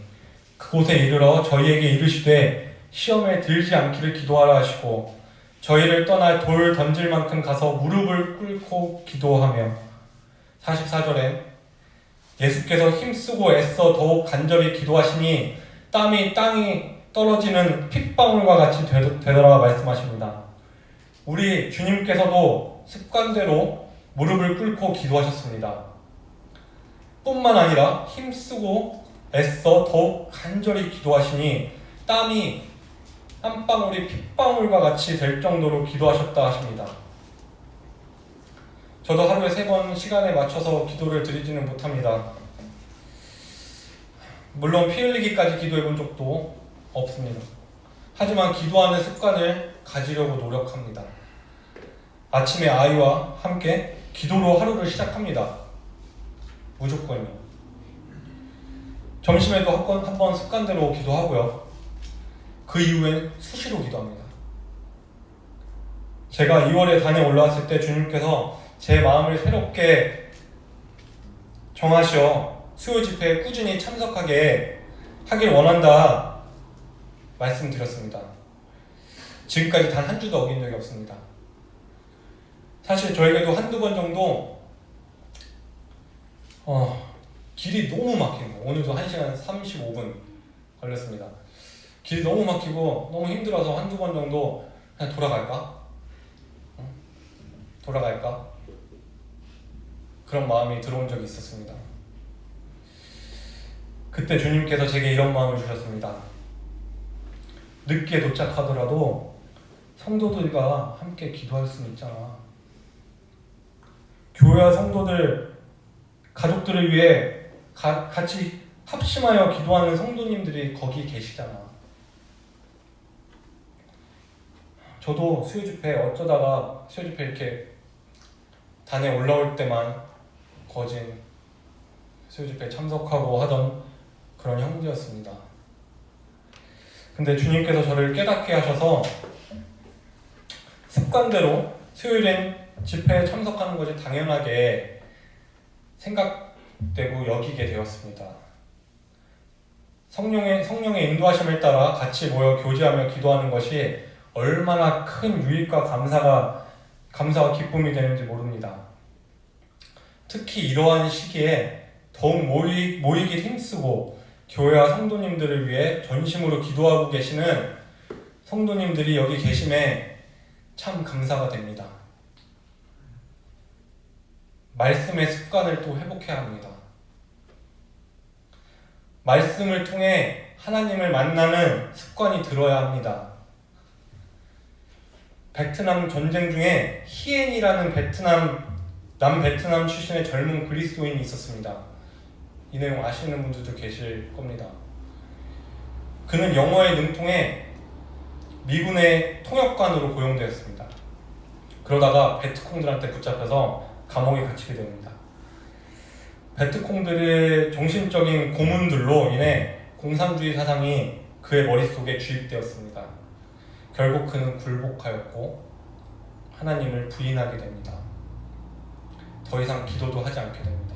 그곳에 이르러 저희에게 이르시되 시험에 들지 않기를 기도하라 하시고 저희를 떠나 돌 던질 만큼 가서 무릎을 꿇고 기도하며 44절에 예수께서 힘쓰고 애써 더욱 간절히 기도하시니 땀이 땅이 떨어지는 핏방울과 같이 되더라 말씀하십니다. 우리 주님께서도 습관대로 무릎을 꿇고 기도하셨습니다. 뿐만 아니라 힘쓰고 애써 더욱 간절히 기도하시니 땀이 한 방울이 핏방울과 같이 될 정도로 기도하셨다 하십니다. 저도 하루에 3번 시간에 맞춰서 기도를 드리지는 못합니다. 물론 피 흘리기까지 기도해 본 적도 없습니다. 하지만 기도하는 습관을 가지려고 노력합니다. 아침에 아이와 함께 기도로 하루를 시작합니다. 무조건요. 점심에도 한 번 습관대로 기도하고요. 그 이후엔 수시로 기도합니다. 제가 2월에 단에 올라왔을 때 주님께서 제 마음을 새롭게 정하셔 수요 집회에 꾸준히 참석하게 하길 원한다 말씀드렸습니다. 지금까지 단 한 주도 어긴 적이 없습니다. 사실 저에게도 한두 번 정도 길이 너무 막힌 거예요. 오늘도 1시간 35분 걸렸습니다. 길이 너무 막히고 너무 힘들어서 한두 번 정도 그냥 돌아갈까? 그런 마음이 들어온 적이 있었습니다. 그때 주님께서 제게 이런 마음을 주셨습니다. 늦게 도착하더라도 성도들과 함께 기도할 수는 있잖아. 교회와 성도들, 가족들을 위해 같이 합심하여 기도하는 성도님들이 거기 계시잖아. 저도 수요집회 어쩌다가 수요집회 이렇게 단에 올라올 때만 거진 수요집회 참석하고 하던 그런 형제였습니다. 근데 주님께서 저를 깨닫게 하셔서 습관대로 수요일엔 집회에 참석하는 것이 당연하게 생각되고 여기게 되었습니다. 성령의 인도하심을 따라 같이 모여 교제하며 기도하는 것이 얼마나 큰 유익과 감사와 기쁨이 되는지 모릅니다. 특히 이러한 시기에 더욱 모이기 힘쓰고 교회와 성도님들을 위해 전심으로 기도하고 계시는 성도님들이 여기 계심에 참 감사가 됩니다. 말씀의 습관을 또 회복해야 합니다. 말씀을 통해 하나님을 만나는 습관이 들어야 합니다. 베트남 전쟁 중에 히엔이라는 남베트남 출신의 젊은 그리스도인이 있었습니다. 이 내용 아시는 분들도 계실 겁니다. 그는 영어에 능통해 미군의 통역관으로 고용되었습니다. 그러다가 베트콩들한테 붙잡혀서 감옥에 갇히게 됩니다. 베트콩들의 정신적인 고문들로 인해 공산주의 사상이 그의 머릿속에 주입되었습니다. 결국 그는 굴복하였고 하나님을 부인하게 됩니다. 더 이상 기도도 하지 않게 됩니다.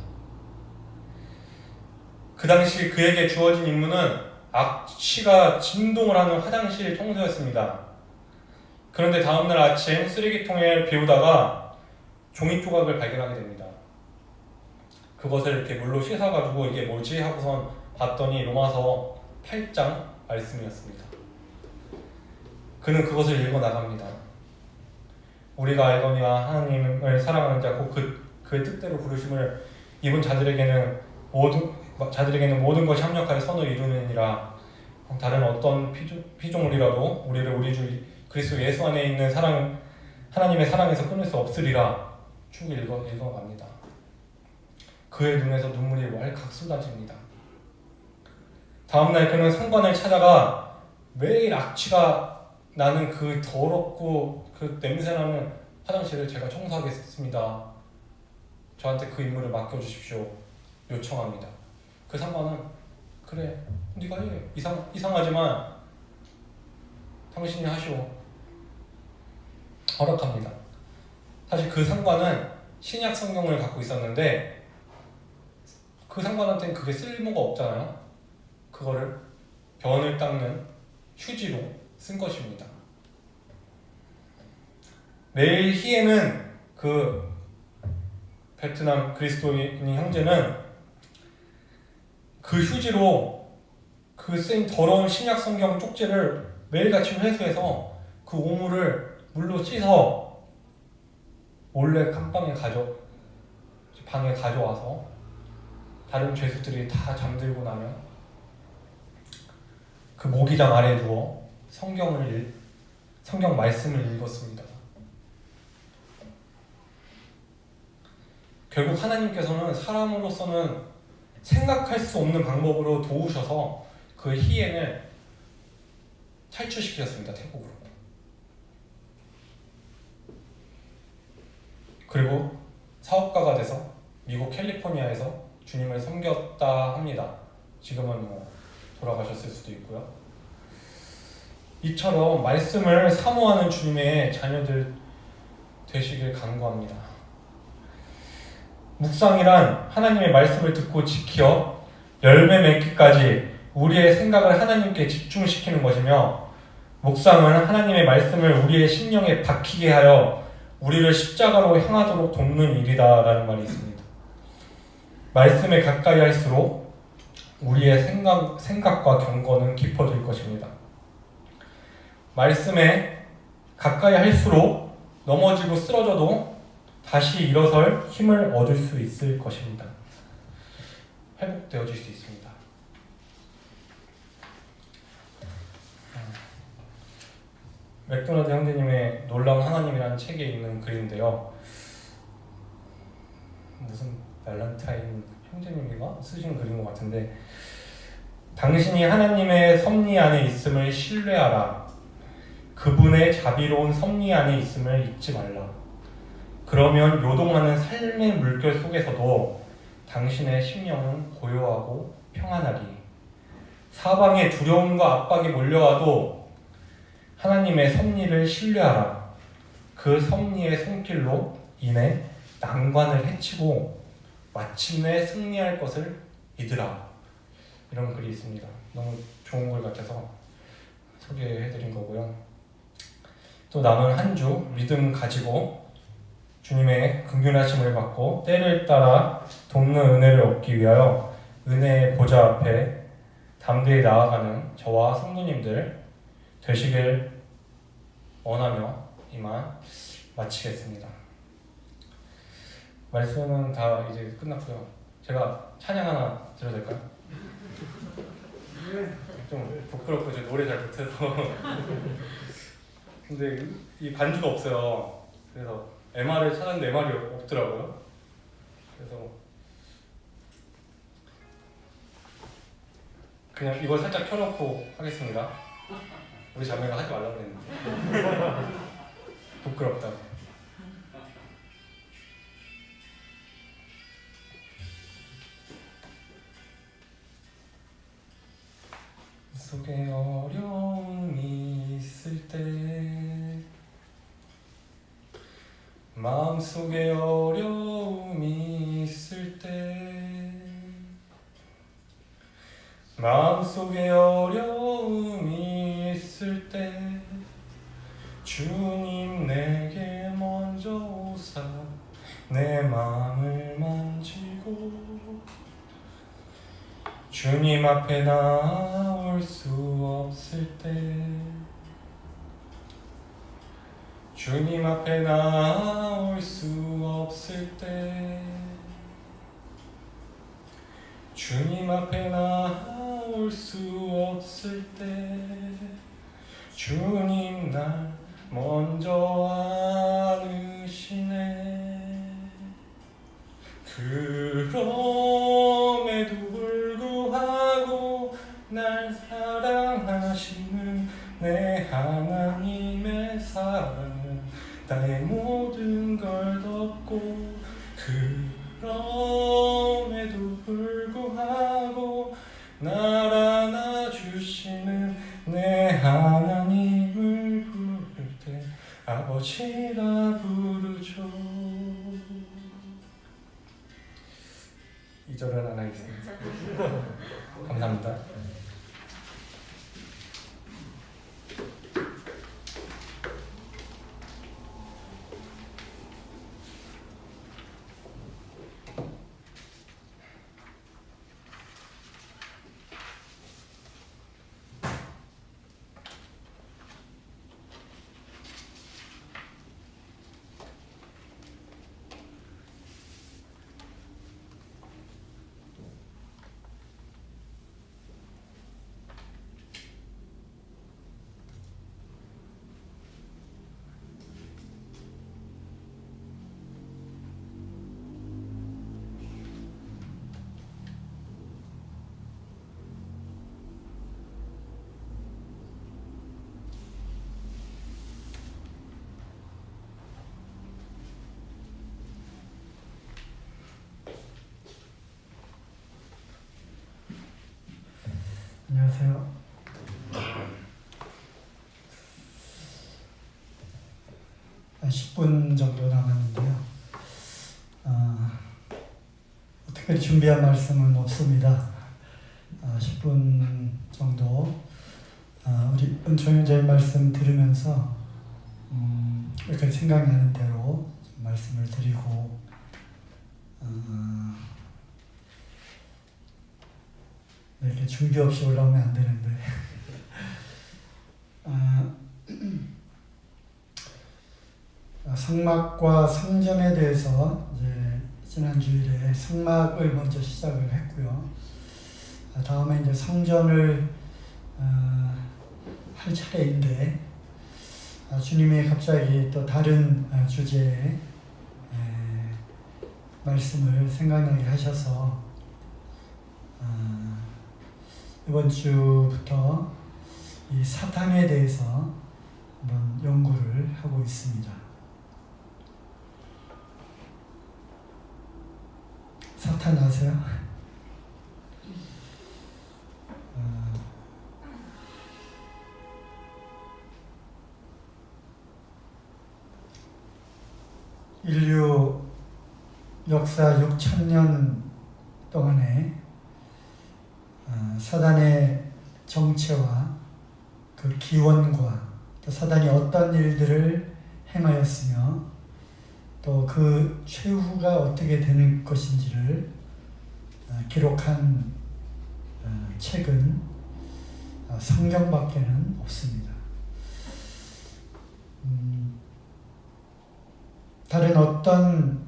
그 당시 그에게 주어진 임무는 악취가 진동을 하는 화장실 청소였습니다. 그런데 다음날 아침 쓰레기통에 비우다가 종이 조각을 발견하게 됩니다. 그것을 이렇게 물로 씻어가지고 이게 뭐지 하고선 봤더니 로마서 8장 말씀이었습니다. 그는 그것을 읽어 나갑니다. 우리가 알거니와 하나님을 사랑하는 자 곧 그의 뜻대로 부르심을 입은 자들에게는 모든 것이 합력하여 선을 이루느니라. 다른 어떤 피조물이라도 우리를 우리 주 그리스도 예수 안에 있는 하나님의 사랑에서 끊을 수 없으리라. 쭉 읽어갑니다. 그의 눈에서 눈물이 왈칵 쏟아집니다. 다음날 그는 상관을 찾아가 매일 악취가 나는 그 더럽고 그 냄새나는 화장실을 제가 청소하겠습니다. 저한테 그 임무를 맡겨주십시오. 요청합니다. 그 상관은 그래 네가 해. 이상하지만 당신이 하시오. 허락합니다. 사실 그 상관은 신약 성경을 갖고 있었는데 그 상관한테는 그게 쓸모가 없잖아요. 그거를 변을 닦는 휴지로 쓴 것입니다. 매일 희에는 그 베트남 그리스도인 형제는 그 휴지로 그 쓴 더러운 신약 성경 쪽지를 매일같이 회수해서 그 오물을 물로 씻어 몰래 방에 가져와서 다른 죄수들이 다 잠들고 나면 그 모기장 아래에 누워 성경 말씀을 읽었습니다. 결국 하나님께서는 사람으로서는 생각할 수 없는 방법으로 도우셔서 그 희엔을 탈출시키셨습니다. 태국으로. 그리고 사업가가 돼서 미국 캘리포니아에서 주님을 섬겼다 합니다. 지금은 돌아가셨을 수도 있고요. 이처럼 말씀을 사모하는 주님의 자녀들 되시길 간구합니다. 묵상이란 하나님의 말씀을 듣고 지켜 열매 맺기까지 우리의 생각을 하나님께 집중시키는 것이며, 묵상은 하나님의 말씀을 우리의 심령에 박히게 하여 우리를 십자가로 향하도록 돕는 일이다라는 말이 있습니다. 말씀에 가까이 할수록 우리의 생각과 경건은 깊어질 것입니다. 말씀에 가까이 할수록 넘어지고 쓰러져도 다시 일어설 힘을 얻을 수 있을 것입니다. 회복되어질 수 있습니다. 맥도날드 형제님의 놀라운 하나님이라는 책에 있는 글인데요. 무슨 발렌타인 형제님이가 쓰신 글인 것 같은데, 당신이 하나님의 섭리 안에 있음을 신뢰하라. 그분의 자비로운 섭리 안에 있음을 잊지 말라. 그러면 요동하는 삶의 물결 속에서도 당신의 심령은 고요하고 평안하리. 사방에 두려움과 압박이 몰려와도 하나님의 섭리를 신뢰하라. 그 섭리의 손길로 인해 난관을 해치고 마침내 승리할 것을 믿으라. 이런 글이 있습니다. 너무 좋은 글 같아서 소개해드린 거고요. 또 남은 한 주 믿음 가지고 주님의 긍휼하심을 받고 때를 따라 돕는 은혜를 얻기 위하여 은혜의 보좌 앞에 담대히 나아가는 저와 성도님들 되시길 원하며 이만 마치겠습니다. 말씀은 다 이제 끝났고요. 제가 찬양 하나 드려도 될까요? 좀 부끄럽고 저 노래 잘 못해서 근데 이 반주가 없어요. 그래서 MR을 찾았는데 MR이 없더라고요. 그래서 그냥 이걸 살짝 켜놓고 하겠습니다. 우리 자매가 하지 말라고 했는데 부끄럽다. 속에 어려움이 있을 때, 마음속에 어려움이 있을 때, 마음속에 어려움이 있을 때 주님 내게 먼저 오사 내 마음을 만지고 주님 앞에 나올 수 없을 때 주님 앞에 나올 수 없을 때 주님 앞에 나올 수 없을 때 주님 날 먼저 안으시네. 그럼에도 불구하고 날 사랑하시는 내 하나님의 사랑은 나의 모든 걸 덮고 그럼에도 불구하고 날 안아주시는 내 하나님을 부를 때 아버지라 부르죠. 2절은 안 하겠습니다. 감사합니다. 안녕하세요. 10분 정도 남았는데요. 특별히 준비한 말씀은 없습니다. 10분 정도 우리 은총형제의 말씀 들으면서 이렇게 생각이 나는 대로 말씀을 드리고 이렇게 준비 없이 올라오면 안 되는데 성막과 성전에 대해서 이제 지난 주일에 성막을 먼저 시작을 했고요. 다음에 이제 성전을 할 차례인데 주님이 갑자기 또 다른 주제의 말씀을 생각나게 하셔서 이번 주부터 이 사탄에 대해서 한번 연구를 하고 있습니다. 사탄 아세요? 인류 역사 6,000년 동안에 사단의 정체와 그 기원과 또 사단이 어떤 일들을 행하였으며 또 그 최후가 어떻게 되는 것인지를 기록한 책은 성경밖에는 없습니다. 다른 어떤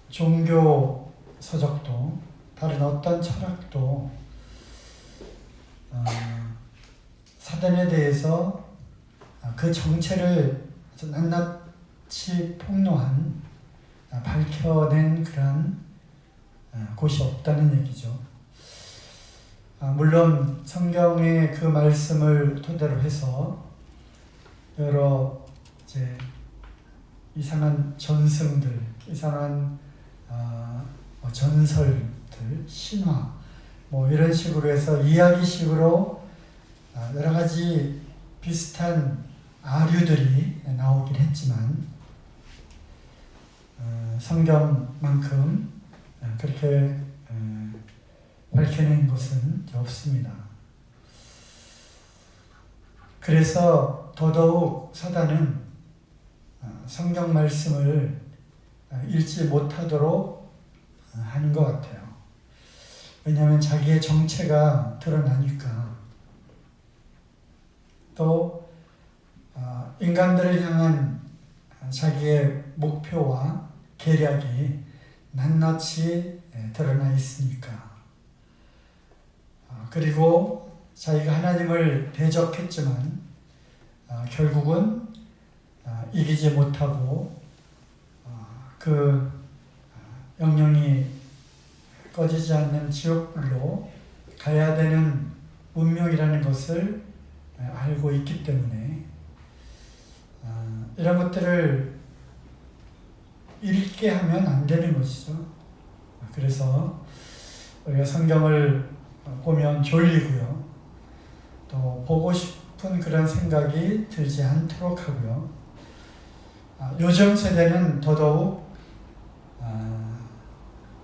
종교 서적도 다른 어떤 철학도 사단에 대해서 그 정체를 아주 낱낱이 폭로한 밝혀낸 그런 곳이 없다는 얘기죠. 물론 성경의 그 말씀을 토대로 해서 여러 이제 이상한 전승들, 이상한 전설들, 신화 뭐 이런 식으로 해서 이야기식으로 여러 가지 비슷한 아류들이 나오긴 했지만 성경만큼 그렇게 밝혀낸 것은 없습니다. 그래서 더더욱 사단은 성경 말씀을 읽지 못하도록 하는 것 같아요. 왜냐하면 자기의 정체가 드러나니까. 또 인간들을 향한 자기의 목표와 계략이 낱낱이 드러나 있으니까. 그리고 자기가 하나님을 대적했지만 결국은 이기지 못하고 그 영영이 꺼지지 않는 지옥불로 가야 되는 운명이라는 것을 알고 있기 때문에 이런 것들을 읽게 하면 안 되는 것이죠. 그래서 우리가 성경을 보면 졸리고요. 또 보고 싶은 그런 생각이 들지 않도록 하고요. 요즘 세대는 더더욱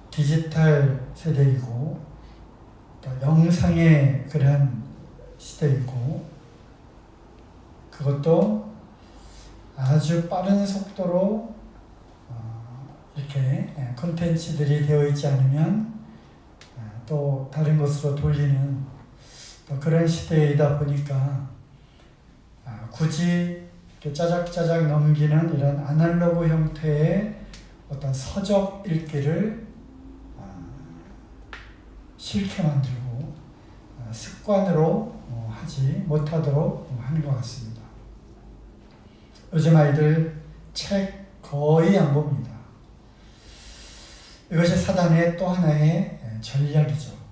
디지털 세대이고 또 영상의 그러한 시대이고 그것도 아주 빠른 속도로 이렇게 콘텐츠들이 되어 있지 않으면 또 다른 것으로 돌리는 또 그런 시대이다 보니까 굳이 짜작짜작 넘기는 이런 아날로그 형태의 어떤 서적 읽기를 싫게 만들고 습관으로 하지 못하도록 하는 것 같습니다. 요즘 아이들 책 거의 안 봅니다. 이것이 사단의 또 하나의 전략이죠.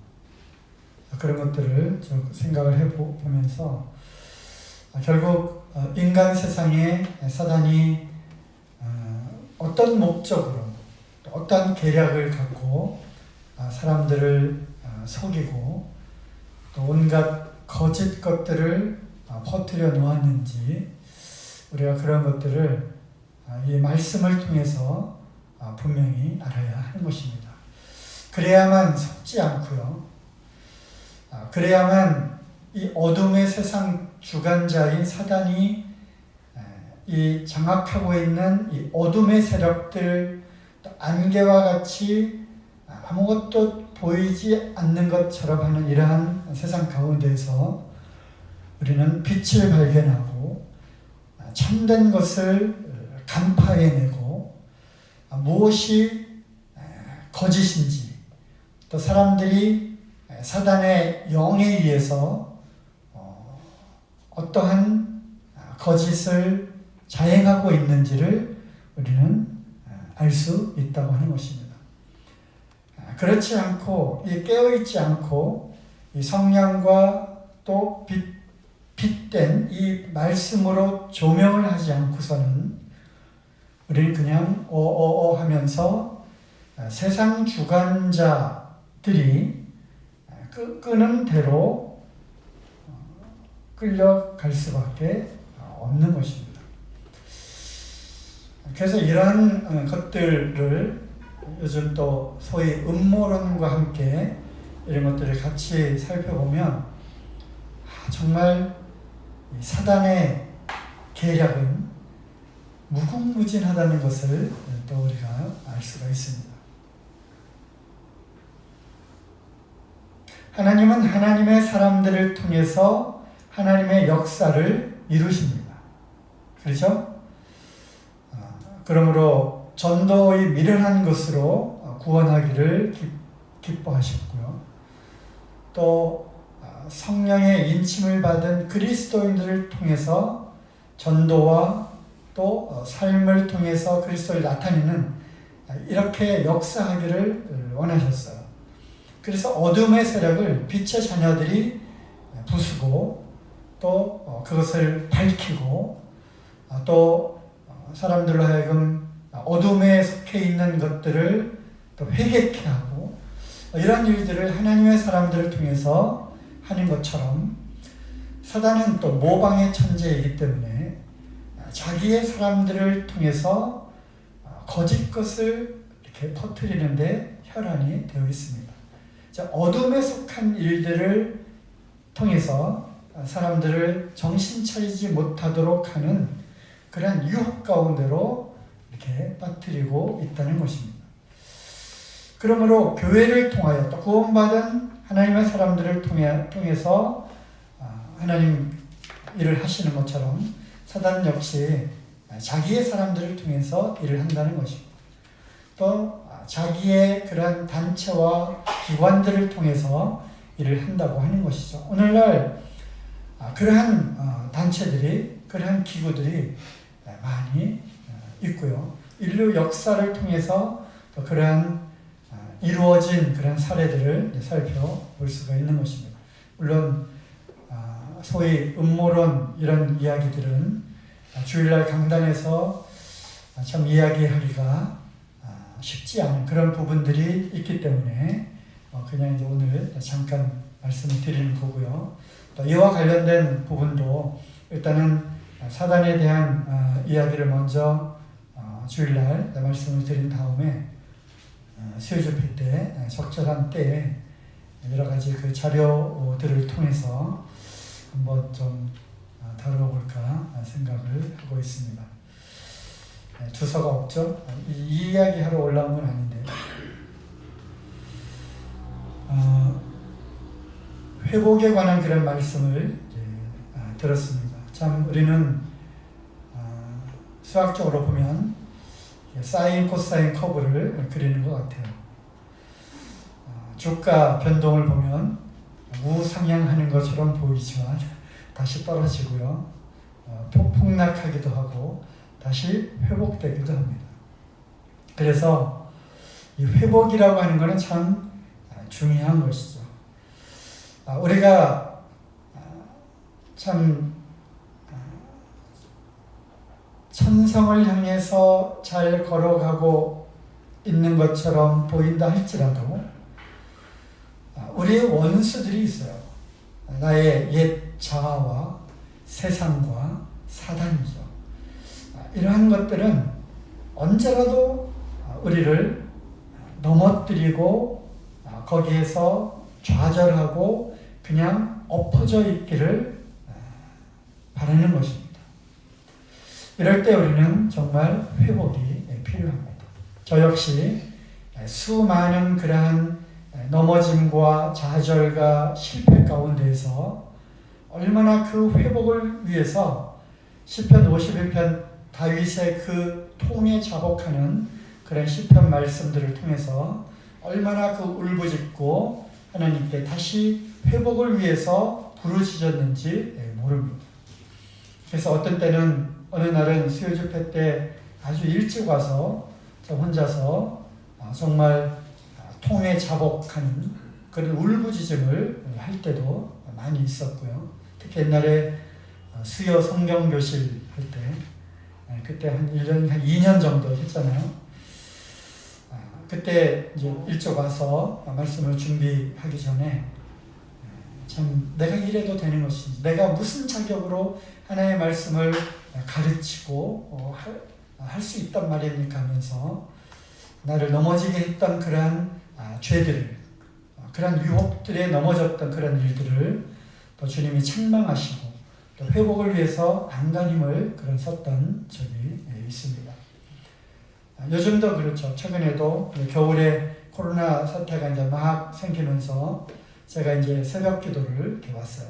그런 것들을 좀 생각을 해보면서 결국 인간 세상에 사단이 어떤 목적으로 어떤 계략을 갖고 사람들을 속이고 또 온갖 거짓 것들을 퍼뜨려 놓았는지 우리가 그런 것들을 이 말씀을 통해서 분명히 알아야 하는 것입니다. 그래야만 속지 않고요. 그래야만 이 어둠의 세상 주관자인 사단이 이 장악하고 있는 이 어둠의 세력들 안개와 같이 아무것도 보이지 않는 것처럼 하는 이러한 세상 가운데에서 우리는 빛을 발견하고 참된 것을 간파해내고 무엇이 거짓인지 또 사람들이 사단의 영에 의해서 어떠한 거짓을 자행하고 있는지를 우리는 알 수 있다고 하는 것입니다. 그렇지 않고 깨어있지 않고 이 성령과 또 빛된 이 말씀으로 조명을 하지 않고서는 우리는 그냥 하면서 세상 주관자들이 끄는 대로 끌려갈 수밖에 없는 것입니다. 그래서 이러한 것들을 요즘 또 소위 음모론과 함께 이런 것들을 같이 살펴보면 정말 사단의 계략은 무궁무진하다는 것을 또 우리가 알 수가 있습니다. 하나님은 하나님의 사람들을 통해서 하나님의 역사를 이루십니다. 그렇죠? 그러므로 전도의 미련한 것으로 구원하기를 기뻐하셨고요. 또 성령의 인침을 받은 그리스도인들을 통해서 전도와 또 삶을 통해서 그리스도를 나타내는 이렇게 역사하기를 원하셨어요. 그래서 어둠의 세력을 빛의 자녀들이 부수고 또 그것을 밝히고 또 사람들로 하여금 어둠에 속해 있는 것들을 또 회개케 하고 이런 일들을 하나님의 사람들을 통해서 하는 것처럼 사단은 또 모방의 천재이기 때문에 자기의 사람들을 통해서 거짓 것을 이렇게 퍼뜨리는데 혈안이 되어 있습니다. 자, 어둠에 속한 일들을 통해서 사람들을 정신 차리지 못하도록 하는 그런 유혹 가운데로 이렇게 빠뜨리고 있다는 것입니다. 그러므로 교회를 통하여 또 구원받은 하나님의 사람들을 통해서 하나님 일을 하시는 것처럼 사단 역시 자기의 사람들을 통해서 일을 한다는 것입니다. 또 자기의 그런 단체와 기관들을 통해서 일을 한다고 하는 것이죠. 오늘날 그러한 단체들이, 그러한 기구들이 많이 있고요. 인류 역사를 통해서 또 그러한 이루어진 그런 사례들을 살펴볼 수가 있는 것입니다. 물론 소위 음모론 이런 이야기들은 주일날 강단에서 참 이야기하기가 쉽지 않은 그런 부분들이 있기 때문에 그냥 이제 오늘 잠깐 말씀을 드리는 거고요. 또 이와 관련된 부분도 일단은 사단에 대한 이야기를 먼저 주일날 말씀을 드린 다음에 수요집회 때 적절한 때에 여러 가지 그 자료들을 통해서 한번 좀 다뤄볼까 생각을 하고 있습니다. 주소가 없죠? 이 이야기 하러 올라온 건 아닌데 회복에 관한 그런 말씀을 들었습니다. 참 우리는 수학적으로 보면 사인, 코사인 커브를 그리는 것 같아요. 주가 변동을 보면 우상향하는 것처럼 보이지만 다시 떨어지고요. 폭락하기도 하고 다시 회복되기도 합니다. 그래서 이 회복이라고 하는 것은 참 중요한 것이죠. 우리가 참 천성을 향해서 잘 걸어가고 있는 것처럼 보인다 할지라도 우리의 원수들이 있어요. 나의 옛 자아와 세상과 사단이죠. 이러한 것들은 언제라도 우리를 넘어뜨리고 거기에서 좌절하고 그냥 엎어져 있기를 바라는 것입니다. 이럴 때 우리는 정말 회복이 필요합니다. 저 역시 수많은 그러한 넘어짐과 좌절과 실패 가운데에서 얼마나 그 회복을 위해서 시편 51편 다윗의 그 통에 자복하는 그런 시편 말씀들을 통해서 얼마나 그 울부짖고 하나님께 다시 회복을 위해서 부르짖었는지 모릅니다. 그래서 어떤 때는 어느 날은 수요집회 때 아주 일찍 와서 저 혼자서 정말 통에 자복하는 그런 울부짖음을 할 때도 많이 있었고요. 특히 옛날에 수요 성경교실 할 때 그때 한 1년, 한 2년 정도 했잖아요. 그때 이제 일찍 와서 말씀을 준비하기 전에 참 내가 이래도 되는 것인지, 내가 무슨 자격으로 하나님의 말씀을 가르치고 할 수 있단 말입니까 하면서 나를 넘어지게 했던 그러한 죄들을, 그러한 유혹들에 넘어졌던 그런 일들을 또 주님이 책망하시고 또 회복을 위해서 안간힘을 그런 썼던 적이 있습니다. 요즘도 그렇죠. 최근에도 겨울에 코로나 사태가 이제 막 생기면서 제가 이제 새벽 기도를 이렇게 왔어요.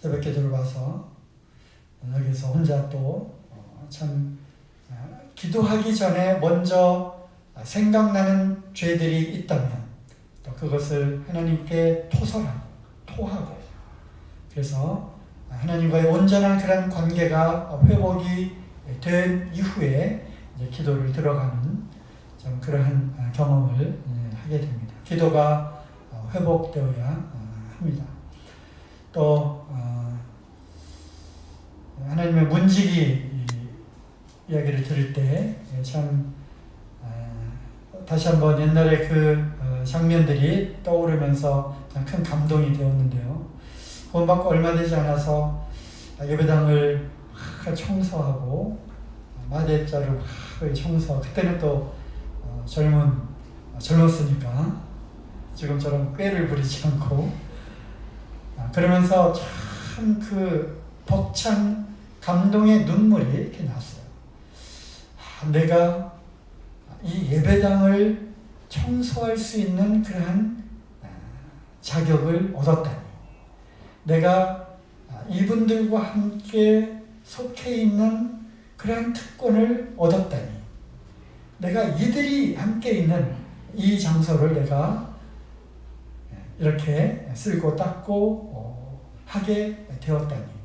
새벽 기도를 와서 여기서 혼자 또 참 기도하기 전에 먼저 생각나는 죄들이 있다면 또 그것을 하나님께 토하고 그래서 하나님과의 온전한 그런 관계가 회복이 된 이후에 이제 기도를 들어가는 좀 그러한 경험을 하게 됩니다. 기도가 회복되어야 합니다. 또 하나님의 문지기 이야기를 들을 때 참 다시 한번 옛날에 그 장면들이 떠오르면서 큰 감동이 되었는데요. 구원받고 얼마 되지 않아서 예배당을 청소하고 마대자를 청소하고 그때는 또 젊었으니까 지금처럼 꾀를 부리지 않고 그러면서 참 그 벅찬 감동의 눈물이 이렇게 났어요. 내가 이 예배당을 청소할 수 있는 그러한 자격을 얻었다니, 내가 이분들과 함께 속해 있는 그러한 특권을 얻었다니, 내가 이들이 함께 있는 이 장소를 내가 이렇게 쓸고 닦고 하게 되었다니,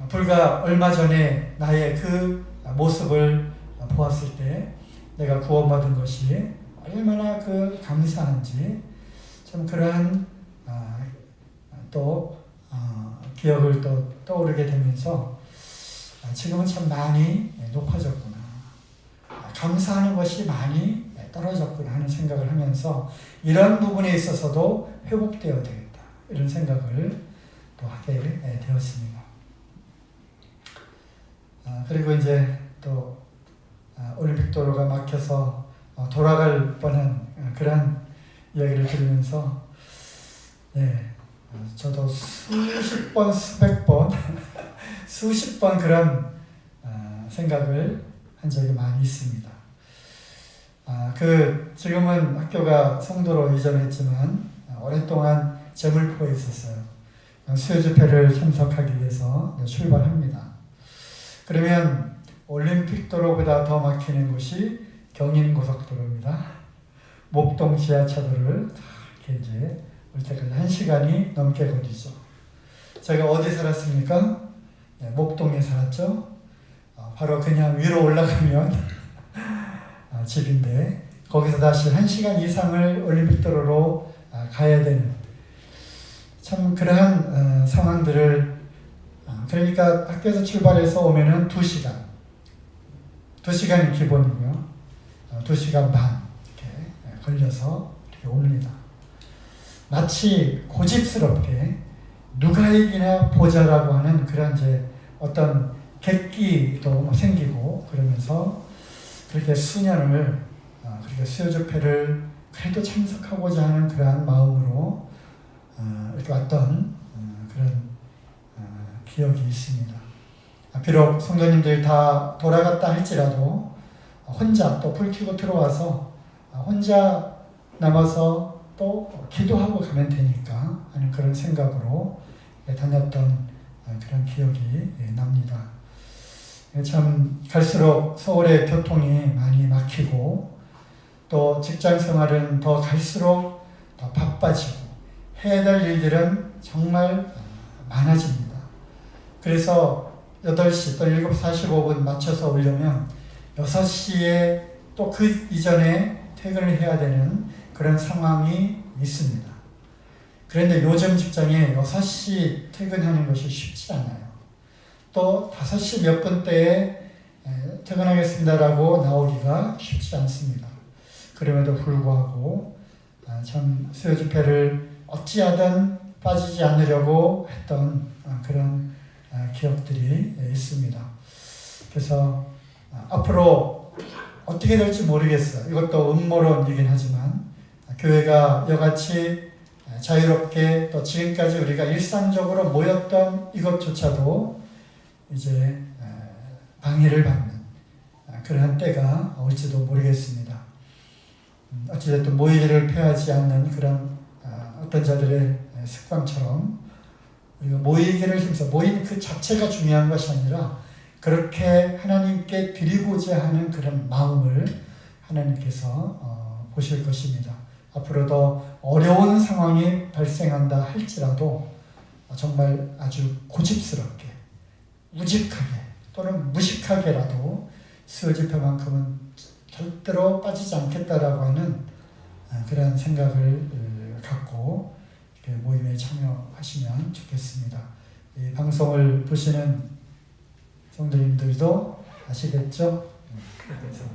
불과 얼마 전에 나의 그 모습을 보았을 때 내가 구원받은 것이 얼마나 그 감사한지 참 그러한 또 기억을 또 떠오르게 되면서 지금은 참 많이 높아졌구나, 감사하는 것이 많이 떨어졌구나 하는 생각을 하면서 이런 부분에 있어서도 회복되어야 되겠다, 이런 생각을 또 하게 되었습니다. 그리고 이제 또 올림픽 도로가 막혀서 돌아갈 뻔한 그런 이야기를 들으면서 저도 수십 번, 수백 번, 수십 번 그런 생각을 한 적이 많이 있습니다. 지금은 학교가 송도로 이전했지만 오랫동안 제물포에 있었어요. 수요 집회를 참석하기 위해서 출발합니다. 그러면 올림픽 도로보다 더 막히는 곳이 경인고속도로입니다. 목동 지하차도를 이렇게 이제 올 때까지 1시간이 넘게 걸리죠. 제가 어디 살았습니까? 목동에 살았죠. 바로 그냥 위로 올라가면 집인데 거기서 다시 1시간 이상을 올림픽 도로로 가야 되는 참 그러한 상황들을, 그러니까 학교에서 출발해서 오면은 2시간이 기본이고요. 2시간 반 이렇게 걸려서 이렇게 옵니다. 마치 고집스럽게 누가 이기나 보자라고 하는 그런 이제 어떤 객기도 생기고 그러면서 그렇게 수년을 그렇게 수요 집회를 그래도 참석하고자 하는 그러한 마음으로 이렇게 왔던 그런 기억이 있습니다. 비록 성도님들 다 돌아갔다 할지라도 혼자 또 불 켜고 들어와서 혼자 남아서 또 기도하고 가면 되니까 하는 그런 생각으로 다녔던 그런 기억이 납니다. 참 갈수록 서울의 교통이 많이 막히고 또 직장 생활은 더 갈수록 더 바빠지고 해야 될 일들은 정말 많아집니다. 그래서 8시 또 7시 45분 맞춰서 오려면 6시에 또 그 이전에 퇴근을 해야 되는 그런 상황이 있습니다. 그런데 요즘 직장에 6시 퇴근하는 것이 쉽지 않아요. 또 5시 몇 분대에 퇴근하겠습니다라고 나오기가 쉽지 않습니다. 그럼에도 불구하고 참 수요 집회를 어찌하든 빠지지 않으려고 했던 그런 기억들이 있습니다. 그래서 앞으로 어떻게 될지 모르겠어요. 이것도 음모론이긴 하지만 교회가 이같이 자유롭게 또 지금까지 우리가 일상적으로 모였던 이것조차도 이제 방해를 받는 그러한 때가 올지도 모르겠습니다. 어찌됐든 모이기를 폐하지 않는 그런 어떤 자들의 습관처럼 우리가 모이기를 힘써 모임 그 자체가 중요한 것이 아니라 그렇게 하나님께 드리고자 하는 그런 마음을 하나님께서 보실 것입니다. 앞으로도 어려운 상황이 발생한다 할지라도 정말 아주 고집스럽게 우직하게 또는 무식하게라도 수요 집회만큼은 절대로 빠지지 않겠다라고 하는 그런 생각을 갖고 모임에 참여하시면 좋겠습니다. 이 방송을 보시는 성도님들도 아시겠죠? 그래서